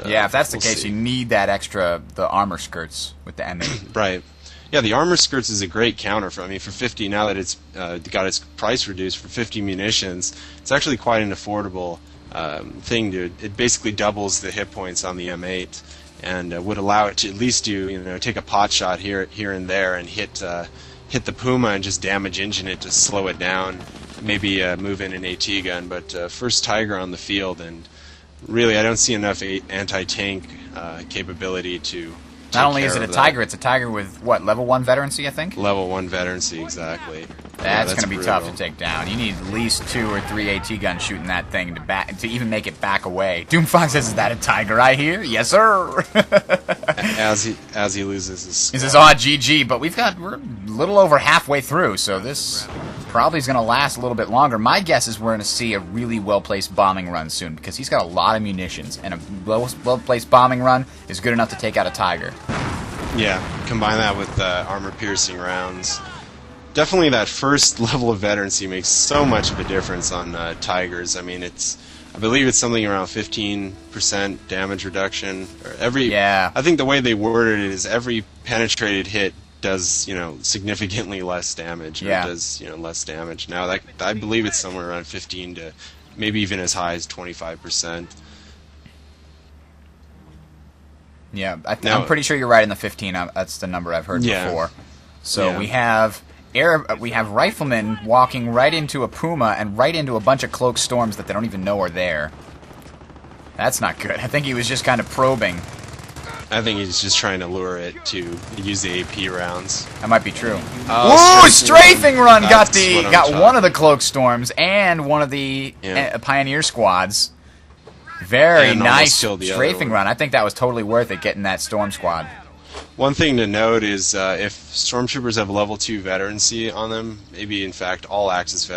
B: Yeah, if that's the case, you need that the armor skirts with the M8.
C: Right. Yeah, the armor skirts is a great counter for 50, now that it's got its price reduced for 50 munitions, it's actually quite an affordable thing. It basically doubles the hit points on the M8 and would allow it to at least take a pot shot here and there and hit the Puma and just damage engine it to slow it down, maybe move in an AT gun, but first Tiger on the field, and really I don't see enough anti-tank capability to
B: Not only is it a Tiger, it's a Tiger with, what, level 1 veterancy, I think?
C: Level 1 veterancy, exactly.
B: That's going to be tough to take down. You need at least 2 or 3 AT guns shooting that thing to even make it back away. Doomfox says, "Is that a Tiger I hear?" Yes, sir.
C: as he loses his squad.
B: This is odd GG, but we're a little over halfway through, so this probably is going to last a little bit longer. My guess is we're going to see a really well-placed bombing run soon, because he's got a lot of munitions, and a well-placed bombing run is good enough to take out a Tiger.
C: Yeah, combine that with armor-piercing rounds. Definitely that first level of veterancy makes so much of a difference on Tigers. I mean, I believe it's something around 15% damage reduction. I think the way they worded it is every penetrated hit does, significantly less damage. Or does, less damage. Now, I believe it's somewhere around 15 to maybe even as high as 25%.
B: Yeah, I'm pretty sure you're right in the 15. That's the number I've heard before. So we have riflemen walking right into a puma and right into a bunch of cloaked storms that they don't even know are there. That's not good. I think he was just kind of probing.
C: I think he's just trying to lure it to use the AP rounds.
B: That might be true. Ooh, strafing run got one of the cloaked storms and one of the pioneer squads. Very nice strafing run. I think that was totally worth it, getting that storm squad.
C: One thing to note is if stormtroopers have level 2 veterancy on them, maybe in fact all Axis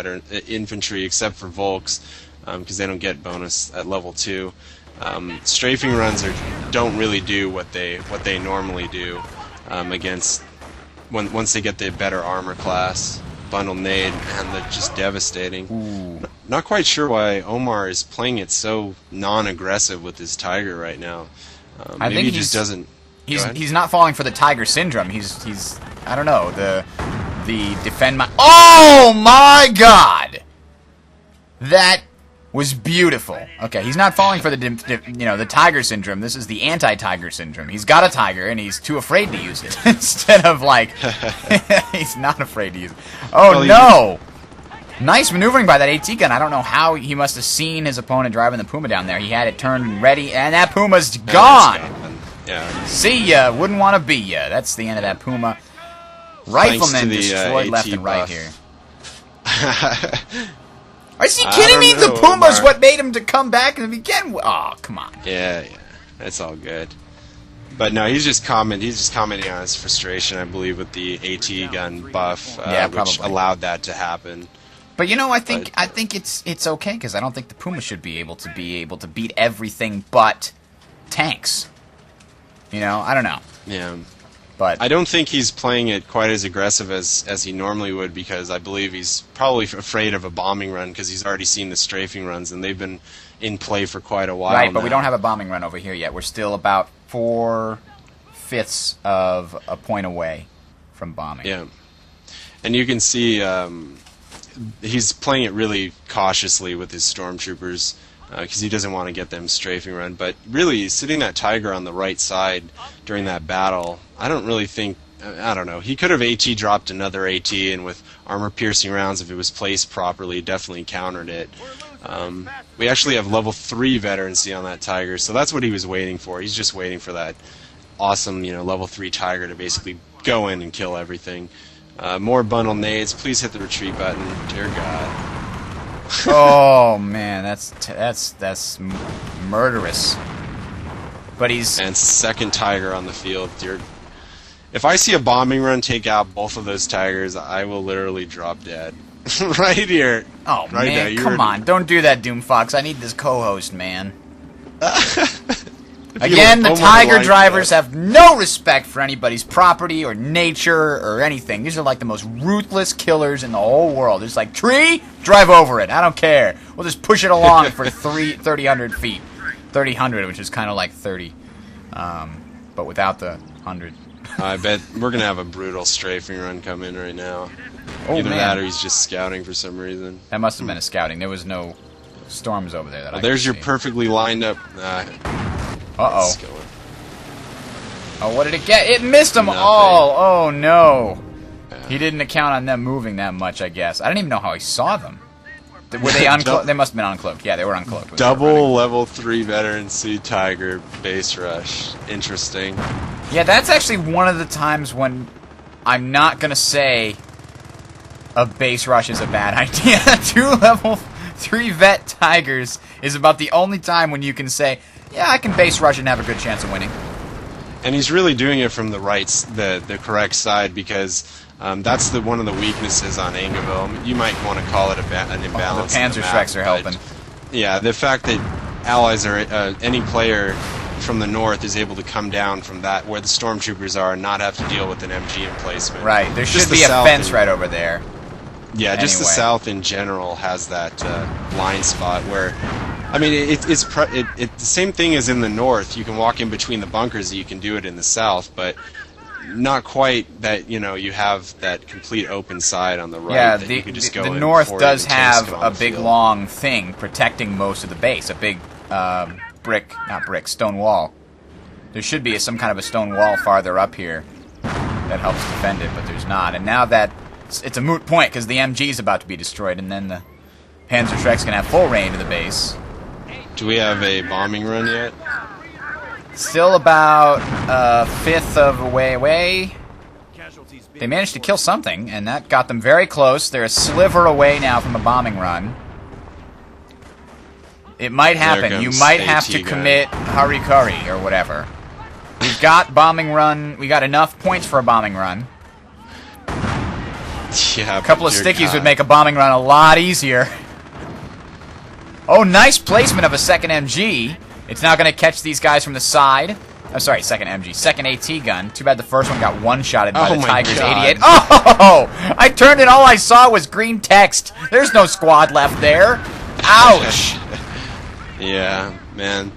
C: infantry except for Volks, because they don't get bonus at level 2, strafing runs don't really do what they normally do against once they get the better armor class. Bundle nade, and they're just devastating.
B: Ooh.
C: Not quite sure why Omar is playing it so non-aggressive with his Tiger right now.
B: I think
C: he just doesn't.
B: He's not falling for the Tiger syndrome. He's I don't know, the defend my. Oh my God! That was beautiful. Okay, he's not falling for the Tiger syndrome. This is the anti-Tiger syndrome. He's got a Tiger and he's too afraid to use it instead of like he's not afraid to use it. Oh no! Nice maneuvering by that AT gun. I don't know how he must have seen his opponent driving the Puma down there. He had it turned and ready, and that Puma's gone.
C: Yeah.
B: See ya. Wouldn't want to be ya. That's the end of that Puma. Riflemen destroyed left and right here. Are you kidding me? The Puma's what made him to come back and begin. Oh, come on.
C: Yeah, that's all good. But no, he's just commenting on his frustration, I believe, with the AT gun buff, which allowed that to happen.
B: But I think it's okay because I don't think the Puma should be able to beat everything but tanks. I don't know.
C: Yeah.
B: But
C: I don't think he's playing it quite as aggressive as he normally would, because I believe he's probably afraid of a bombing run because he's already seen the strafing runs, and they've been in play for quite a while
B: Right, but
C: now.
B: we don't have a bombing run over here yet. We're still about 4/5 of a point away from bombing.
C: Yeah. And you can see he's playing it really cautiously with his stormtroopers because he doesn't want to get them strafing run. But really, sitting that Tiger on the right side during that battle, I don't really think, I don't know, he could have AT dropped another AT, and with armor-piercing rounds, if it was placed properly, definitely countered it. We actually have level 3 veterancy on that Tiger, so that's what he was waiting for. He's just waiting for that awesome, level 3 Tiger to basically go in and kill everything. More bundle nades. Please hit the retreat button. Dear God.
B: Oh man, that's murderous. But he's
C: and second Tiger on the field. Dear, if I see a bombing run take out both of those Tigers, I will literally drop dead. Right here.
B: Oh
C: right
B: man,
C: there.
B: Come on! Don't do that, Doomfox. I need this co-host, man. Again, the Tiger drivers have no respect for anybody's property or nature or anything. These are like the most ruthless killers in the whole world. It's like, tree, drive over it. I don't care. We'll just push it along for 300 feet. 300, which is kind of like 30, but without the 100.
C: I bet we're going to have a brutal strafing run come in right now.
B: Oh,
C: Either
B: man.
C: that or he's just scouting for some reason.
B: That must have been a scouting. There was no storms over there.
C: There's your perfectly lined up...
B: Uh-oh. Oh, what did it get? It missed them all! Oh, no. He didn't account on them moving that much, I guess. I didn't even know how he saw them. Were they uncloaked? They must have been uncloaked. Yeah, they were uncloaked.
C: Double level 3 veterancy Tiger base rush. Interesting.
B: Yeah, that's actually one of the times when I'm not going to say a base rush is a bad idea. 2 level 3 vet Tigers is about the only time when you can say, yeah, I can base rush and have a good chance of winning.
C: And he's really doing it from the correct side, because that's one of the weaknesses on Angeville. You might want to call it an imbalance.
B: The Panzer Shreks are helping.
C: Yeah, the fact that allies are any player from the north is able to come down from that where the stormtroopers are and not have to deal with an MG emplacement.
B: Right. There should
C: Just
B: be
C: the
B: a
C: south
B: fence
C: and-
B: right over there.
C: Yeah, just the
B: Anyway.
C: south in general has that blind spot where, I mean, it's the same thing as in the north. You can walk in between the bunkers. You can do it in the south, but not quite that. You know, you have that complete open side on the right.
B: Yeah,
C: that you can just go
B: the
C: in
B: north
C: before
B: does
C: even tanks
B: have
C: get on
B: a
C: the
B: big
C: field.
B: long thing protecting most of the base. A big stone wall. There should be some kind of a stone wall farther up here that helps defend it, but there's not. And now that it's a moot point because the MG is about to be destroyed, and then the Panzerschrecks can have full range of the base.
C: Do we have a bombing run yet?
B: Still about a fifth of a way away. They managed to kill something, and that got them very close. They're a sliver away now from a bombing run. It might happen. You
C: comes
B: might have to
C: AT gun.
B: commit harikari or whatever. We've got bombing run. We got enough points for a bombing run.
C: Yeah,
B: A couple of stickies would make a bombing run a lot easier. Oh, nice placement of a second MG. It's now going to catch these guys from the side. Oh, sorry, second MG. Second AT gun. Too bad the first one got one-shotted by
C: Oh
B: the
C: my
B: Tiger's
C: God.
B: 88. Oh! I turned and all I saw was green text. There's no squad left there. Ouch!
C: Yeah, man.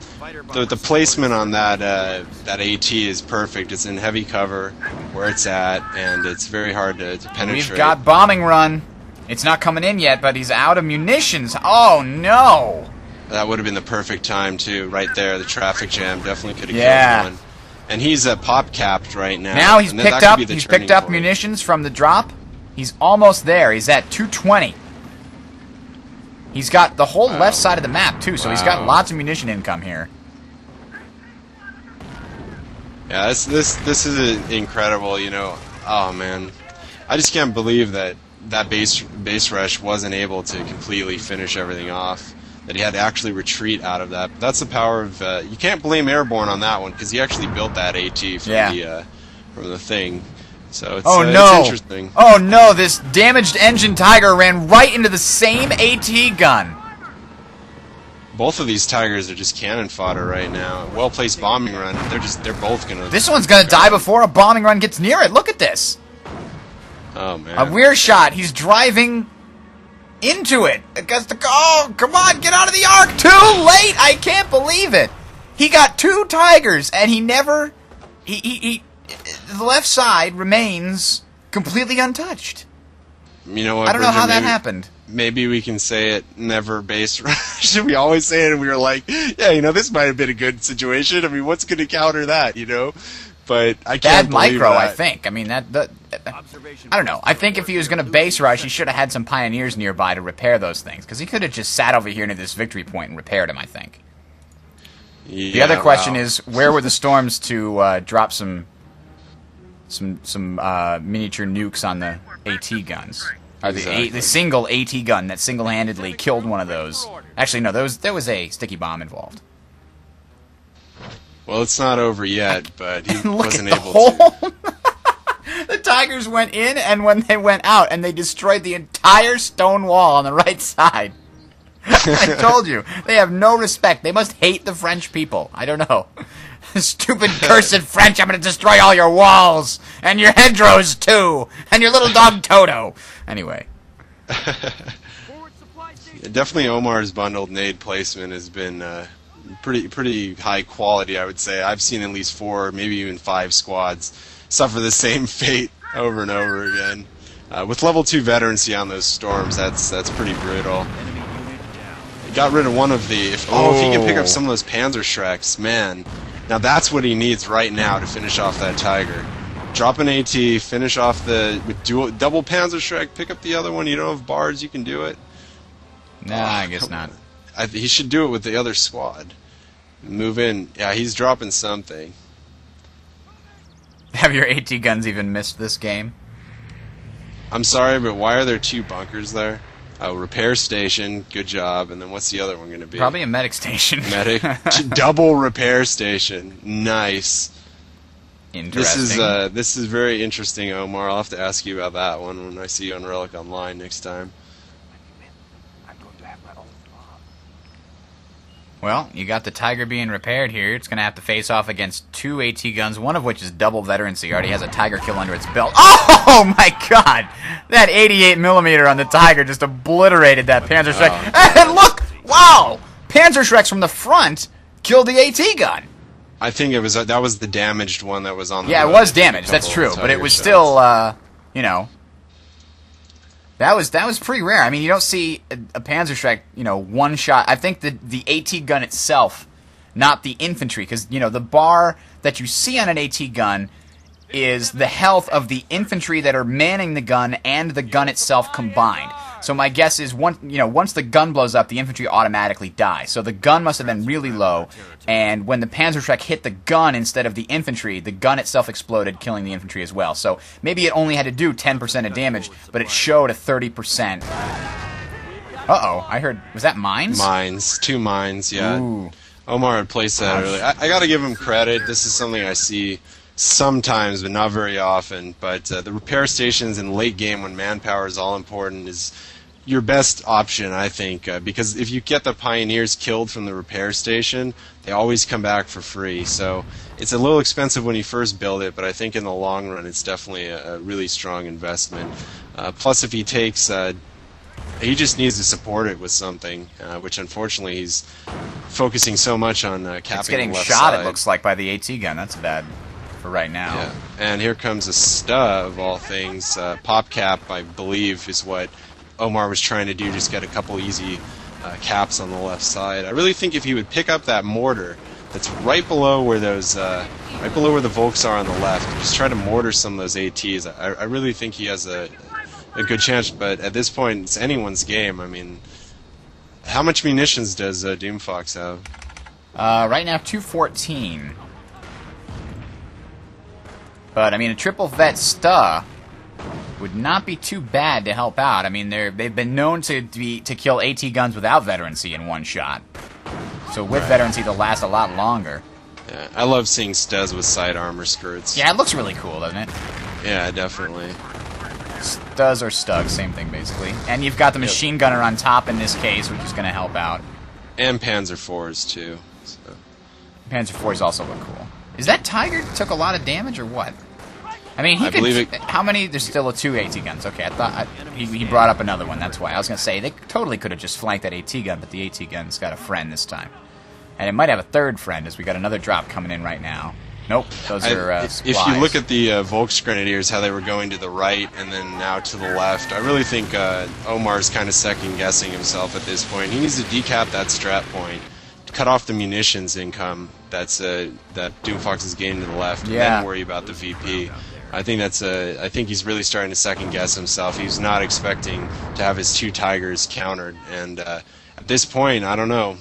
C: The placement on that AT is perfect. It's in heavy cover where it's at, and it's very hard to penetrate.
B: We've got bombing run. It's not coming in yet, but he's out of munitions. Oh, no!
C: That would have been the perfect time, too, right there. The traffic jam definitely could have
B: Yeah.
C: killed one. And he's pop capped right now.
B: Now he's
C: and that
B: picked
C: could
B: up.
C: be the
B: He's
C: turning
B: picked up
C: point.
B: munitions from the drop. He's almost there. He's at 220. He's got the whole left side of the map too, so he's got
C: Wow.
B: lots of munition income here.
C: Yeah, this is incredible. You know, oh man, I just can't believe that base rush wasn't able to completely finish everything off. That he had to actually retreat out of that. But that's the power of you can't blame Airborne on that one because he actually built that AT from the thing. So it's,
B: Oh
C: it's
B: no!
C: interesting.
B: Oh no! This damaged engine Tiger ran right into the same AT gun.
C: Both of these Tigers are just cannon fodder right now. Well placed bombing run. They're both gonna.
B: This one's gonna die before a bombing run gets near it. Look at this.
C: Oh man.
B: A rear shot. He's driving into it. Oh, come on, get out of the arc. Too late. I can't believe it. He got two Tigers, and he never. The left side remains completely untouched.
C: You know what?
B: I don't know
C: Bridger,
B: how that
C: maybe-
B: happened.
C: Maybe we can say it, never base rush. We always say it, and we were like, yeah, you know, this might have been a good situation. I mean, what's going to counter that, you know? But I can't
B: Bad
C: believe
B: micro,
C: that.
B: I think. I mean, I don't know. I think if he was going to base rush, he should have had some pioneers nearby to repair those things. Because he could have just sat over here near this victory point and repaired them, I think.
C: Yeah,
B: The other question
C: wow.
B: is, where were the storms to drop some miniature nukes on the AT guns? Or
C: Exactly.
B: the single AT gun that single-handedly killed one of those. Actually, no, there was a sticky bomb involved.
C: Well, it's not over yet, but he
B: Look
C: wasn't
B: at the
C: able
B: hole.
C: to.
B: The Tigers went in, and when they went out, and they destroyed the entire stone wall on the right side. I told you, they have no respect. They must hate the French people. I don't know. Stupid, cursed French, I'm going to destroy all your walls, and your hedgerows, too, and your little dog Toto. Anyway.
C: Definitely Omar's bundled nade placement has been pretty high quality, I would say. I've seen at least 4, maybe even 5 squads suffer the same fate over and over again. With level 2 veterancy on those storms, that's pretty brutal. He got rid of one of the... If he can pick up some of those Panzerschrecks, man. Now that's what he needs right now to finish off that Tiger. Drop an AT, finish off with double Panzerschreck, pick up the other one. You don't have bars, you can do it.
B: Nah, I guess not.
C: He should do it with the other squad. Move in. Yeah, he's dropping something.
B: Have your AT guns even missed this game?
C: I'm sorry, but why are there 2 bunkers there? Oh, repair station, good job. And then what's the other one going to be?
B: Probably a medic station.
C: Medic. Double repair station. Nice.
B: Interesting.
C: This is very interesting, Omar. I'll have to ask you about that one when I see you on Relic Online next time.
B: Well, you got the Tiger being repaired here. It's going to have to face off against 2 AT guns, one of which is double veterancy. He already has a Tiger kill under its belt. Oh, my God! That 88mm on the Tiger just obliterated that Panzerschreck. And look! Wow! Panzerschrecks from the front killed the AT gun.
C: I think that was the damaged one that was on the
B: Yeah, it was damaged, that's true. But it was still, you know... That was pretty rare. I mean, you don't see a Panzerschreck, you know, one shot. I think the AT gun itself, not the infantry, because, you know, the bar that you see on an AT gun is the health of the infantry that are manning the gun and the gun itself combined. So my guess is once the gun blows up, the infantry automatically die. So the gun must have been really low, and when the Panzerschreck hit the gun instead of the infantry, the gun itself exploded, killing the infantry as well. So maybe it only had to do 10% of damage, but it showed a 30%. Uh-oh, I heard, was that mines?
C: Mines, 2 mines, yeah.
B: Ooh.
C: Omar had placed that early. I gotta give him credit. This is something I see sometimes, but not very often. But the repair stations in late game when manpower is all important is your best option, I think, because if you get the Pioneers killed from the repair station, they always come back for free. So it's a little expensive when you first build it, but I think in the long run it's definitely a really strong investment. Plus, if he takes... he just needs to support it with something, which unfortunately he's focusing so much on capping
B: It's getting
C: the left
B: shot,
C: side.
B: it looks like, by the AT gun. That's bad for right now.
C: Yeah, and here comes a STA of all things. Pop cap, I believe, is what Omar was trying to do, just get a couple easy caps on the left side. I really think if he would pick up that mortar that's right below where those, right below where the Volks are on the left, and just try to mortar some of those ATs, I really think he has a good chance. But at this point, it's anyone's game. I mean, how much munitions does Doomfox have?
B: Right now, 214. But, I mean, a triple vet STA would not be too bad to help out. I mean, they've been known to kill AT guns without veterancy in one shot. So with veterancy, they'll last a lot longer.
C: Yeah, I love seeing STAs with side armor skirts.
B: Yeah, it looks really cool, doesn't it?
C: Yeah, definitely.
B: STAs or Stugs, same thing, basically. And you've got the machine gunner on top in this case, which is going to help out.
C: And Panzer IVs, too. So.
B: Panzer IVs also look cool. Is that Tiger took a lot of damage, or what? I mean, he could... How many... There's still 2 AT guns. Okay, I thought... He brought up another one, that's why. I was going to say, they totally could have just flanked that AT gun, but the AT gun's got a friend this time. And it might have a third friend, as we got another drop coming in right now. Nope, those are
C: If you look at the Volks Grenadiers, how they were going to the right and then now to the left, I really think Omar's kind of second-guessing himself at this point. He needs to decap that strat point, cut off the munitions income that Doomfox is gaining to the left, and then worry about the VP. I think I think he's really starting to second-guess himself. He's not expecting to have his 2 Tigers countered, and at this point, I don't know.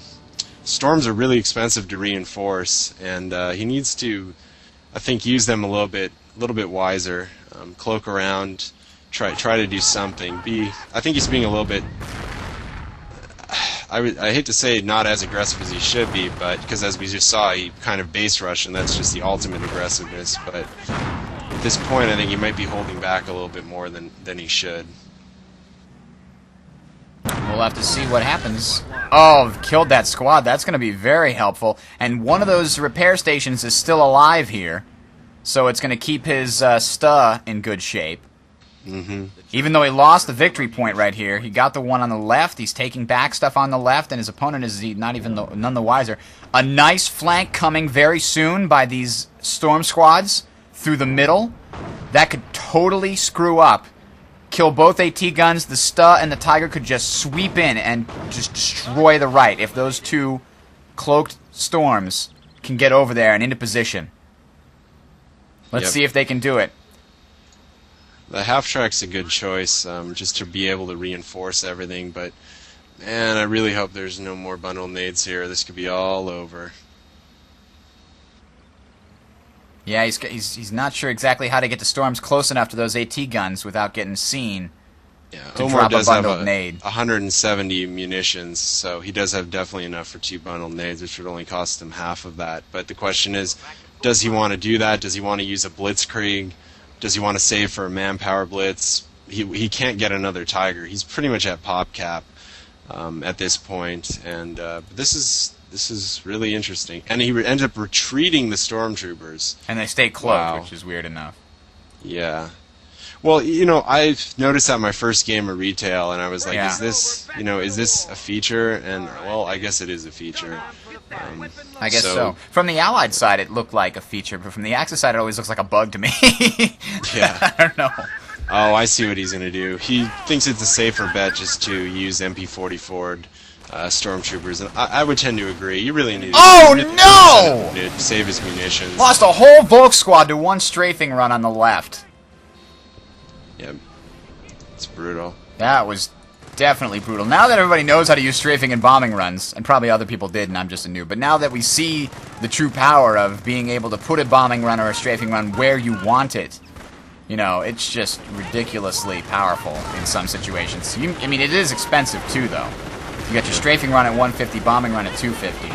C: Storms are really expensive to reinforce, and he needs to, I think, use them a little bit wiser. Cloak around, try to do something. I think he's being a little bit. I hate to say not as aggressive as he should be, but because as we just saw, he kind of base rushed, and that's just the ultimate aggressiveness. But at this point, I think he might be holding back a little bit more than he should.
B: We'll have to see what happens. Oh, killed that squad. That's going to be very helpful. And one of those repair stations is still alive here, so it's going to keep his STA in good shape. Even though he lost the victory point right here, he got the one on the left. He's taking back stuff on the left, and his opponent is none the wiser. A nice flank coming very soon by these storm squads through the middle. That could totally screw up. Kill both AT guns. The STA and the Tiger could just sweep in and just destroy the right if those 2 cloaked storms can get over there and into position. Let's see if they can do it.
C: The half-track's a good choice, just to be able to reinforce everything, but man, I really hope there's no more bundle nades here. This could be all over.
B: Yeah, he's not sure exactly how to get the storms close enough to those AT guns without getting seen.
C: Yeah,
B: to
C: Omar
B: drop
C: does
B: a
C: have
B: bundled nade.
C: 170 munitions, so he does have definitely enough for 2 bundled nades, which would only cost him half of that. But the question is, does he want to do that? Does he want to use a blitzkrieg? Does he want to save for a manpower blitz? He can't get another Tiger. He's pretty much at pop cap at this point, and this is This is really interesting. And he ends up retreating the stormtroopers.
B: And they stay close, which is weird enough.
C: Yeah. Well, I've noticed that my first game of retail, and I was like, is this a feature? And, well, I guess it is a feature.
B: I guess so. From the Allied side, it looked like a feature, but from the Axis side, it always looks like a bug to me.
C: Yeah.
B: I don't know.
C: Oh, I see what he's going to do. He thinks it's a safer bet just to use MP-44 stormtroopers, and I would tend to agree. You really need
B: to
C: save his munitions.
B: Lost a whole Volk squad to one strafing run on the left.
C: Yep. It's brutal.
B: That was definitely brutal. Now that everybody knows how to use strafing and bombing runs, and probably other people did and I'm just a noob, but now that we see the true power of being able to put a bombing run or a strafing run where you want it, it's just ridiculously powerful in some situations. I mean, it is expensive too, though. You got your strafing run at 150, bombing run at 250.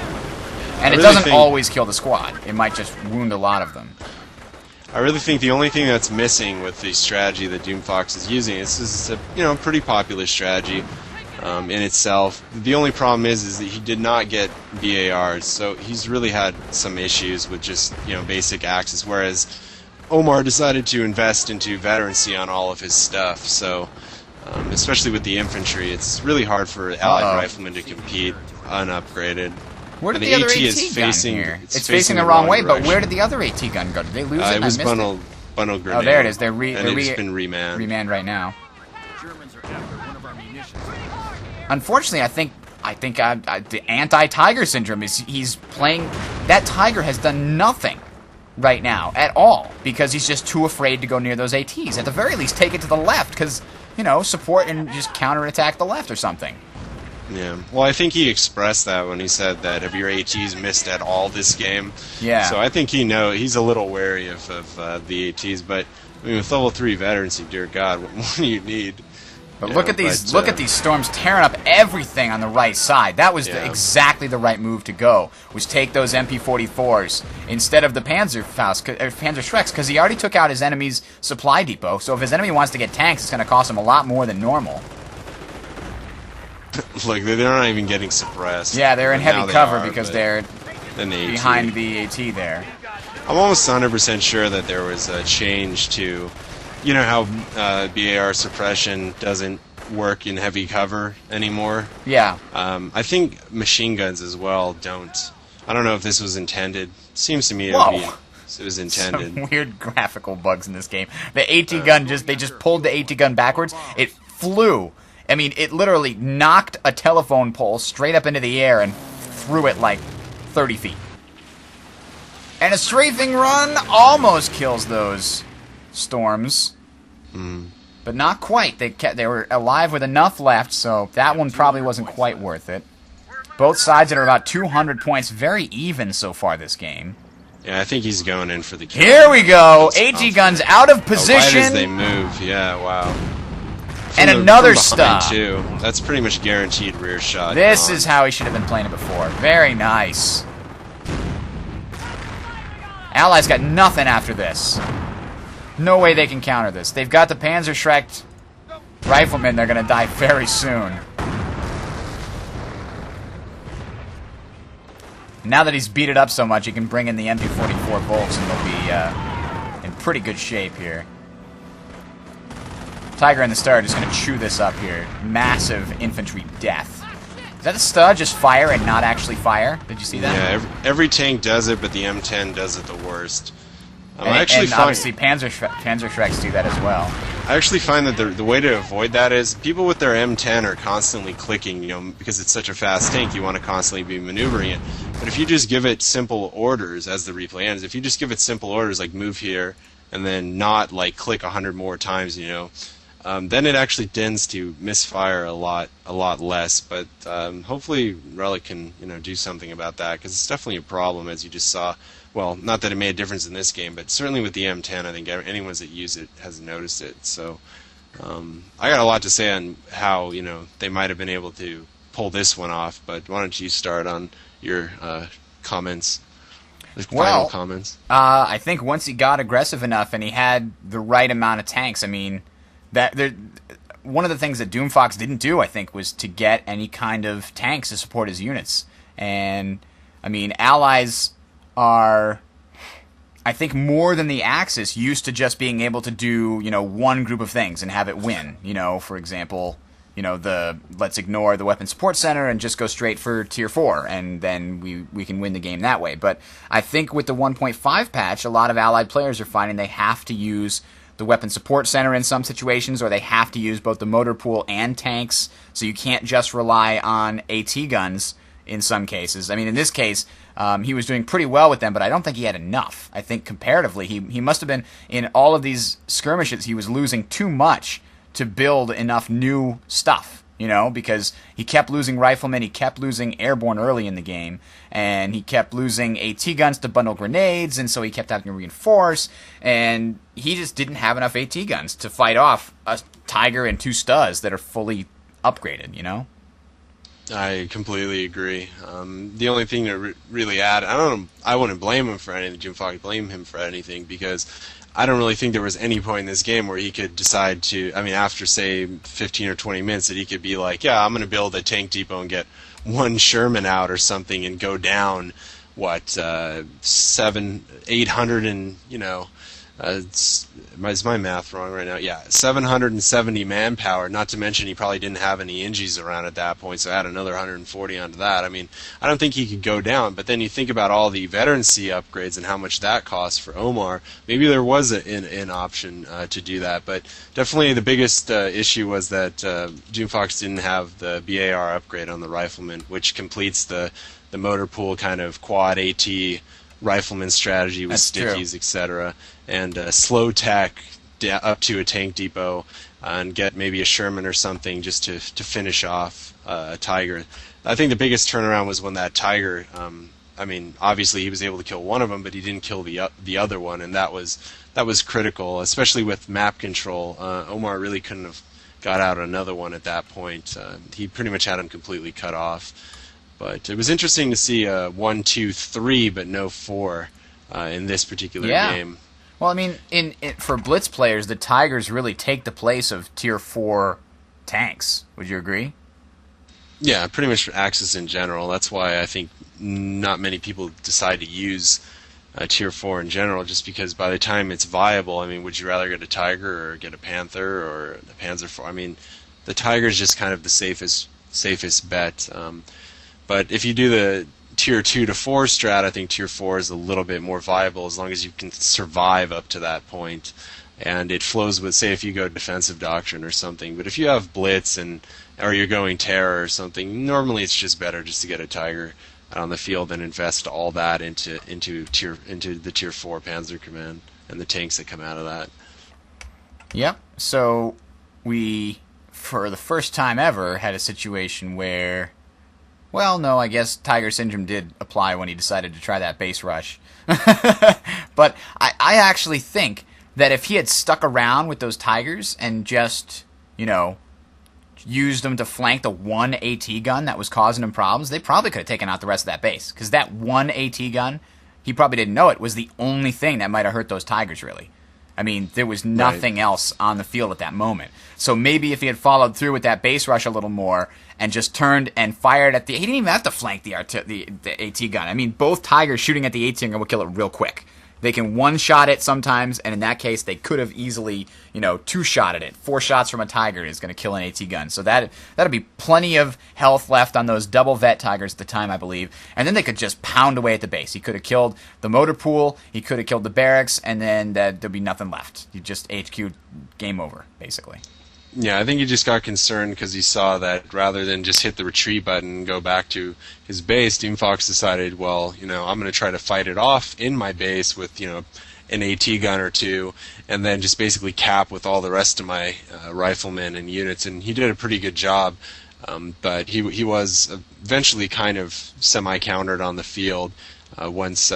B: And it doesn't always kill the squad. It might just wound a lot of them.
C: I really think the only thing that's missing with the strategy that Doomfox is using is a pretty popular strategy in itself. The only problem is that he did not get BARs, so he's really had some issues with just basic Axis. Whereas Omar decided to invest into veterancy on all of his stuff, so especially with the infantry, it's really hard for Allied riflemen to compete unupgraded.
B: Where did the other AT gun here? It's facing the wrong way, but where did the other AT gun go? Did they lose it?
C: It was bundle grenade.
B: Oh, there it is.
C: And it's been remanned.
B: Remanned right now. Unfortunately, I think the anti-Tiger syndrome is he's playing. That Tiger has done nothing right now at all because he's just too afraid to go near those ATs. At the very least, take it to the left because support and just counterattack the left or something.
C: Yeah. Well, I think he expressed that when he said that have your ATs missed at all this game.
B: Yeah.
C: So I think he's a little wary of the ATs, but I mean with level 3 veterancy, dear God, what more do you need?
B: But look at these storms tearing up everything on the right side. That was exactly the right move to go. Was take those MP-44s instead of the Panzerschrecks because he already took out his enemy's supply depot. So if his enemy wants to get tanks, it's going to cost him a lot more than normal.
C: Like they're not even getting suppressed.
B: Yeah, they're in heavy cover because they're behind the AT there.
C: I'm almost 100% sure that there was a change to, how BAR suppression doesn't work in heavy cover anymore.
B: Yeah.
C: I think machine guns as well don't. I don't know if this was intended. Seems to me it was intended.
B: Some weird graphical bugs in this game. The AT gun they just pulled the AT gun backwards. It flew. I mean, it literally knocked a telephone pole straight up into the air and threw it like 30 feet. And a strafing run almost kills those storms. But not quite. They were alive with enough left, so that one probably wasn't quite worth it. Both sides are about 200 points, very even so far this game.
C: Yeah, I think he's going in for the kill.
B: Here we go! AT guns out of position.
C: Right as they move, yeah, wow.
B: And another stop.
C: Too. That's pretty much guaranteed rear shot.
B: This is how he should have been playing it before. Very nice. Allies got nothing after this. No way they can counter this. They've got the Panzerschreck riflemen. They're going to die very soon. Now that he's beat it up so much, he can bring in the MP-44 Volks and they'll be in pretty good shape here. Tiger and the Star are just going to chew this up here. Massive infantry death. Is that the Stud just fire and not actually fire? Did you see that?
C: Yeah, every tank does it, but the M10 does it the worst.
B: And obviously Panzerschrecks do that as well.
C: I actually find that the way to avoid that is people with their M10 are constantly clicking, because it's such a fast tank, you want to constantly be maneuvering it. But if you just give it simple orders as the replay ends, if you just give it simple orders like move here and then not like click 100 more times, then it actually tends to misfire a lot less. But hopefully Relic can do something about that because it's definitely a problem, as you just saw. Well, not that it made a difference in this game, but certainly with the M10, I think anyone that use it has noticed it. So I got a lot to say on how they might have been able to pull this one off. But why don't you start on your comments? Final comments.
B: I think once he got aggressive enough and he had the right amount of tanks, I mean, one of the things that Doomfox didn't do, I think, was to get any kind of tanks to support his units. And, I mean, allies are, I think, more than the Axis, used to just being able to do, one group of things and have it win. For example, let's ignore the weapon support center and just go straight for tier 4, and then we can win the game that way. But I think with the 1.5 patch, a lot of allied players are finding they have to use the weapon support center in some situations, or they have to use both the motor pool and tanks, so you can't just rely on AT guns in some cases. I mean, in this case, he was doing pretty well with them, but I don't think he had enough. I think comparatively, he must have been, in all of these skirmishes, he was losing too much to build enough new stuff, because he kept losing riflemen, he kept losing airborne early in the game, and he kept losing AT guns to bundle grenades, and so he kept having to reinforce, and he just didn't have enough AT guns to fight off a Tiger and 2 Studs that are fully upgraded,
C: I completely agree. The only thing to really add, I wouldn't blame him for anything, Doomfox blame him for anything, because I don't really think there was any point in this game where he could decide to, after, say, 15 or 20 minutes, that he could be like, yeah, I'm going to build a tank depot and get 1 Sherman out or something and go down, 800 and, is my math wrong right now? Yeah, 770 manpower, not to mention he probably didn't have any Ingies around at that point, so add another 140 onto that. I don't think he could go down, but then you think about all the veterancy upgrades and how much that costs for Omar. Maybe there was an option to do that, but definitely the biggest issue was that Doomfox didn't have the BAR upgrade on the Rifleman, which completes the motor pool kind of quad AT rifleman strategy with stickies, etc., and slow tack up to a tank depot and get maybe a Sherman or something just to finish off a Tiger. I think the biggest turnaround was when that Tiger, obviously he was able to kill one of them, but he didn't kill the other one, and that was critical, especially with map control. Omar really couldn't have got out another one at that point. He pretty much had him completely cut off. But it was interesting to see 1, 2, 3, but no 4 in this particular game.
B: Well, for Blitz players, the Tigers really take the place of Tier 4 tanks. Would you agree?
C: Yeah, pretty much for Axis in general. That's why I think not many people decide to use Tier 4 in general, just because by the time it's viable, would you rather get a Tiger or get a Panther or a Panzer IV? The Tiger's just kind of the safest bet. But if you do the Tier 2 to 4 strat, I think Tier 4 is a little bit more viable as long as you can survive up to that point. And it flows with, say, if you go defensive doctrine or something. But if you have Blitz or you're going Terror or something, normally it's just better just to get a Tiger on the field and invest all that into the Tier 4 Panzer Command and the tanks that come out of that.
B: Yep. So we, for the first time ever, had a situation where, well, no, I guess Tiger Syndrome did apply when he decided to try that base rush. But I actually think that if he had stuck around with those Tigers and just, used them to flank the 1 AT gun that was causing him problems, they probably could have taken out the rest of that base. Because that 1 AT gun, he probably didn't know it, was the only thing that might have hurt those Tigers, really. There was nothing else on the field at that moment. So maybe if he had followed through with that base rush a little more and just turned and fired at he didn't even have to flank the AT gun. Both Tigers shooting at the AT gun will kill it real quick. They can one-shot it sometimes, and in that case, they could have easily, two-shotted it. 4 shots from a Tiger is going to kill an AT gun. So that'd be plenty of health left on those double vet Tigers at the time, I believe. And then they could just pound away at the base. He could have killed the motor pool, he could have killed the barracks, and then there'd be nothing left. You just HQ, game over, basically.
C: Yeah, I think he just got concerned because he saw that rather than just hit the retreat button and go back to his base, Doomfox decided, well, I'm going to try to fight it off in my base with, an AT gun or 2, and then just basically cap with all the rest of my riflemen and units. And he did a pretty good job, but he was eventually kind of semi-countered on the field once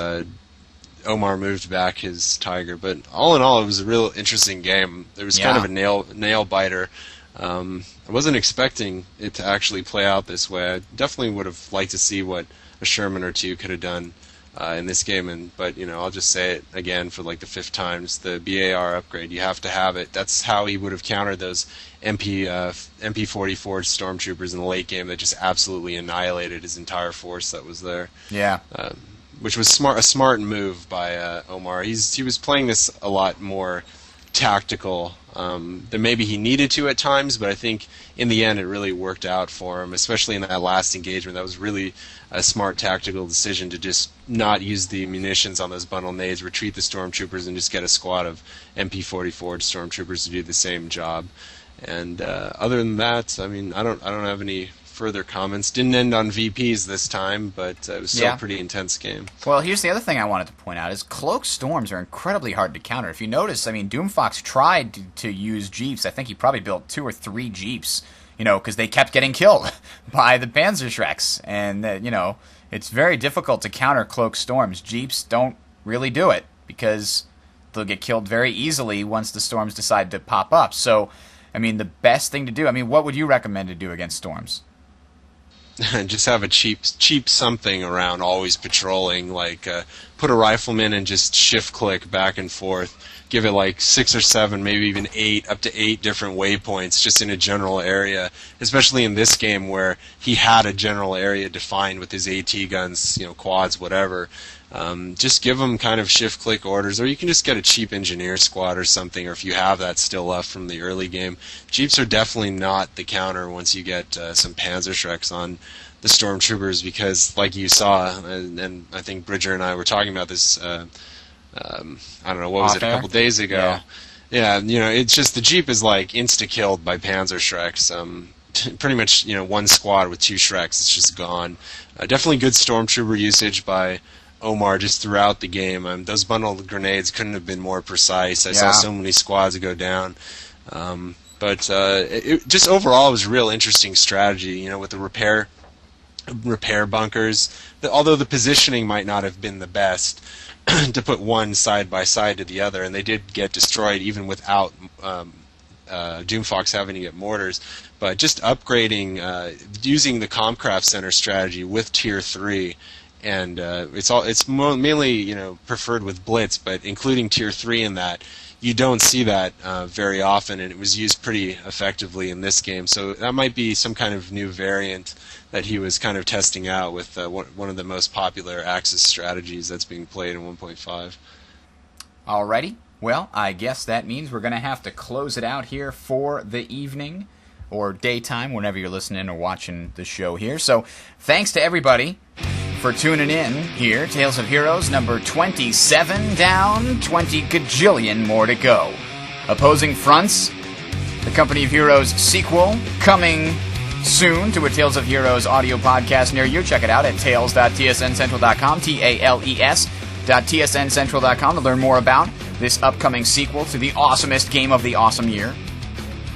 C: Omar moved back his Tiger. But all in all, it was a real interesting game. There was kind of a nail biter. I wasn't expecting it to actually play out this way. I definitely would have liked to see what a Sherman or 2 could have done in this game. But I'll just say it again for like the 5th time: the BAR upgrade. You have to have it. That's how he would have countered those MP44 stormtroopers in the late game that just absolutely annihilated his entire force that was there.
B: Yeah.
C: Which was a smart move by Omar. He was playing this a lot more tactical than maybe he needed to at times, but I think in the end it really worked out for him, especially in that last engagement. That was really a smart tactical decision to just not use the munitions on those bundle nades, retreat the stormtroopers, and just get a squad of MP44 stormtroopers to do the same job. And other than that, I mean, I don't have any further comments. Didn't end on VPs this time, but it was still a pretty intense game.
B: Well, here's the other thing I wanted to point out is cloak storms are incredibly hard to counter. If you notice, I mean, Doomfox tried to use jeeps. I think he probably built 2 or 3 jeeps, because they kept getting killed by the Panzerschrecks. And, it's very difficult to counter cloak storms. Jeeps don't really do it because they'll get killed very easily once the storms decide to pop up. So, I mean, the best thing to do, what would you recommend to do against storms?
C: Just have a cheap something around, always patrolling. Like put a rifleman and just shift click back and forth. Give it like 6 or 7, maybe even 8, up to 8 different waypoints, just in a general area. Especially in this game where he had a general area defined with his AT guns, quads, whatever. Just give them kind of shift click orders, or you can just get a cheap engineer squad or something, or if you have that still left from the early game. Jeeps are definitely not the counter once you get some Panzerschrecks on the stormtroopers, because like you saw, and I think Bridger and I were talking about this, I don't know, what was it, a couple days ago. Yeah, it's just the Jeep is like insta-killed by Panzerschrecks. Pretty much, one squad with 2 Shreks, it's just gone. Definitely good stormtrooper usage by Omar just throughout the game. Those bundled grenades couldn't have been more precise. I saw so many squads go down. But it just overall was a real interesting strategy, with the repair bunkers. Although the positioning might not have been the best to put one side by side to the other, and they did get destroyed even without Doomfox having to get mortars. But just upgrading, using the Comcraft Center strategy with Tier 3, and it's mainly preferred with Blitz, but including Tier 3 in that, you don't see that very often, and it was used pretty effectively in this game. So that might be some kind of new variant that he was kind of testing out with one of the most popular Axis strategies that's being played in 1.5.
B: Alrighty. Well, I guess that means we're going to have to close it out here for the evening, or daytime, whenever you're listening or watching the show here. So thanks to everybody for tuning in here. Tales of Heroes number 27 down, 20 gajillion more to go. Opposing Fronts, the Company of Heroes sequel, coming soon to a Tales of Heroes audio podcast near you. Check it out at tales.tsncentral.com, tales.tsncentral.com to learn more about this upcoming sequel to the awesomest game of the awesome year.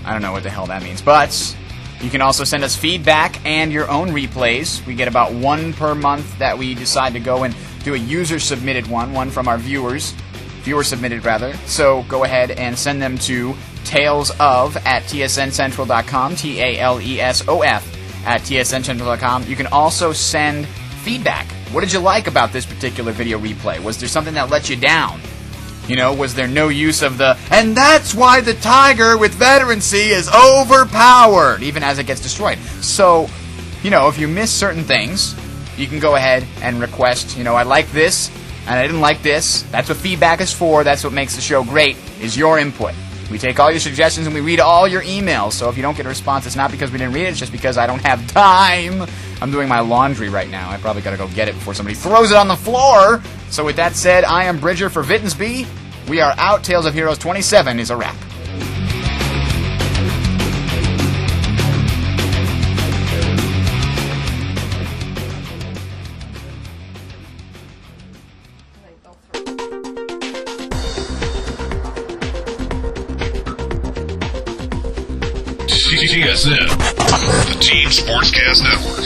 B: I don't know what the hell that means, but you can also send us feedback and your own replays. We get about 1 per month that we decide to go and do a user-submitted one from our viewer-submitted rather. So go ahead and send them to talesof@tsncentral.com, TALESOF@tsncentral.com. You can also send feedback. What did you like about this particular video replay? Was there something that let you down? Was there no use of and that's why the Tiger with veterancy is overpowered, even as it gets destroyed. So, if you miss certain things, you can go ahead and request, I like this, and I didn't like this. That's what feedback is for. That's what makes the show great, is your input. We take all your suggestions and we read all your emails. So if you don't get a response, it's not because we didn't read it, it's just because I don't have time. I'm doing my laundry right now. I probably gotta go get it before somebody throws it on the floor. So with that said, I am Bridger for Vittensby. We are out. Tales of Heroes 27 is a wrap.
D: TSN, the Team Sportscast Network.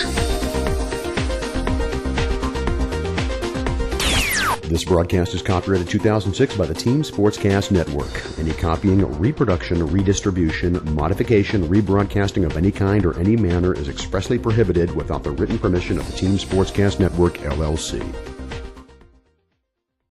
E: This broadcast is copyrighted 2006 by the Team Sportscast Network. Any copying, reproduction, redistribution, modification, rebroadcasting of any kind or any manner is expressly prohibited without the written permission of the Team Sportscast Network, LLC.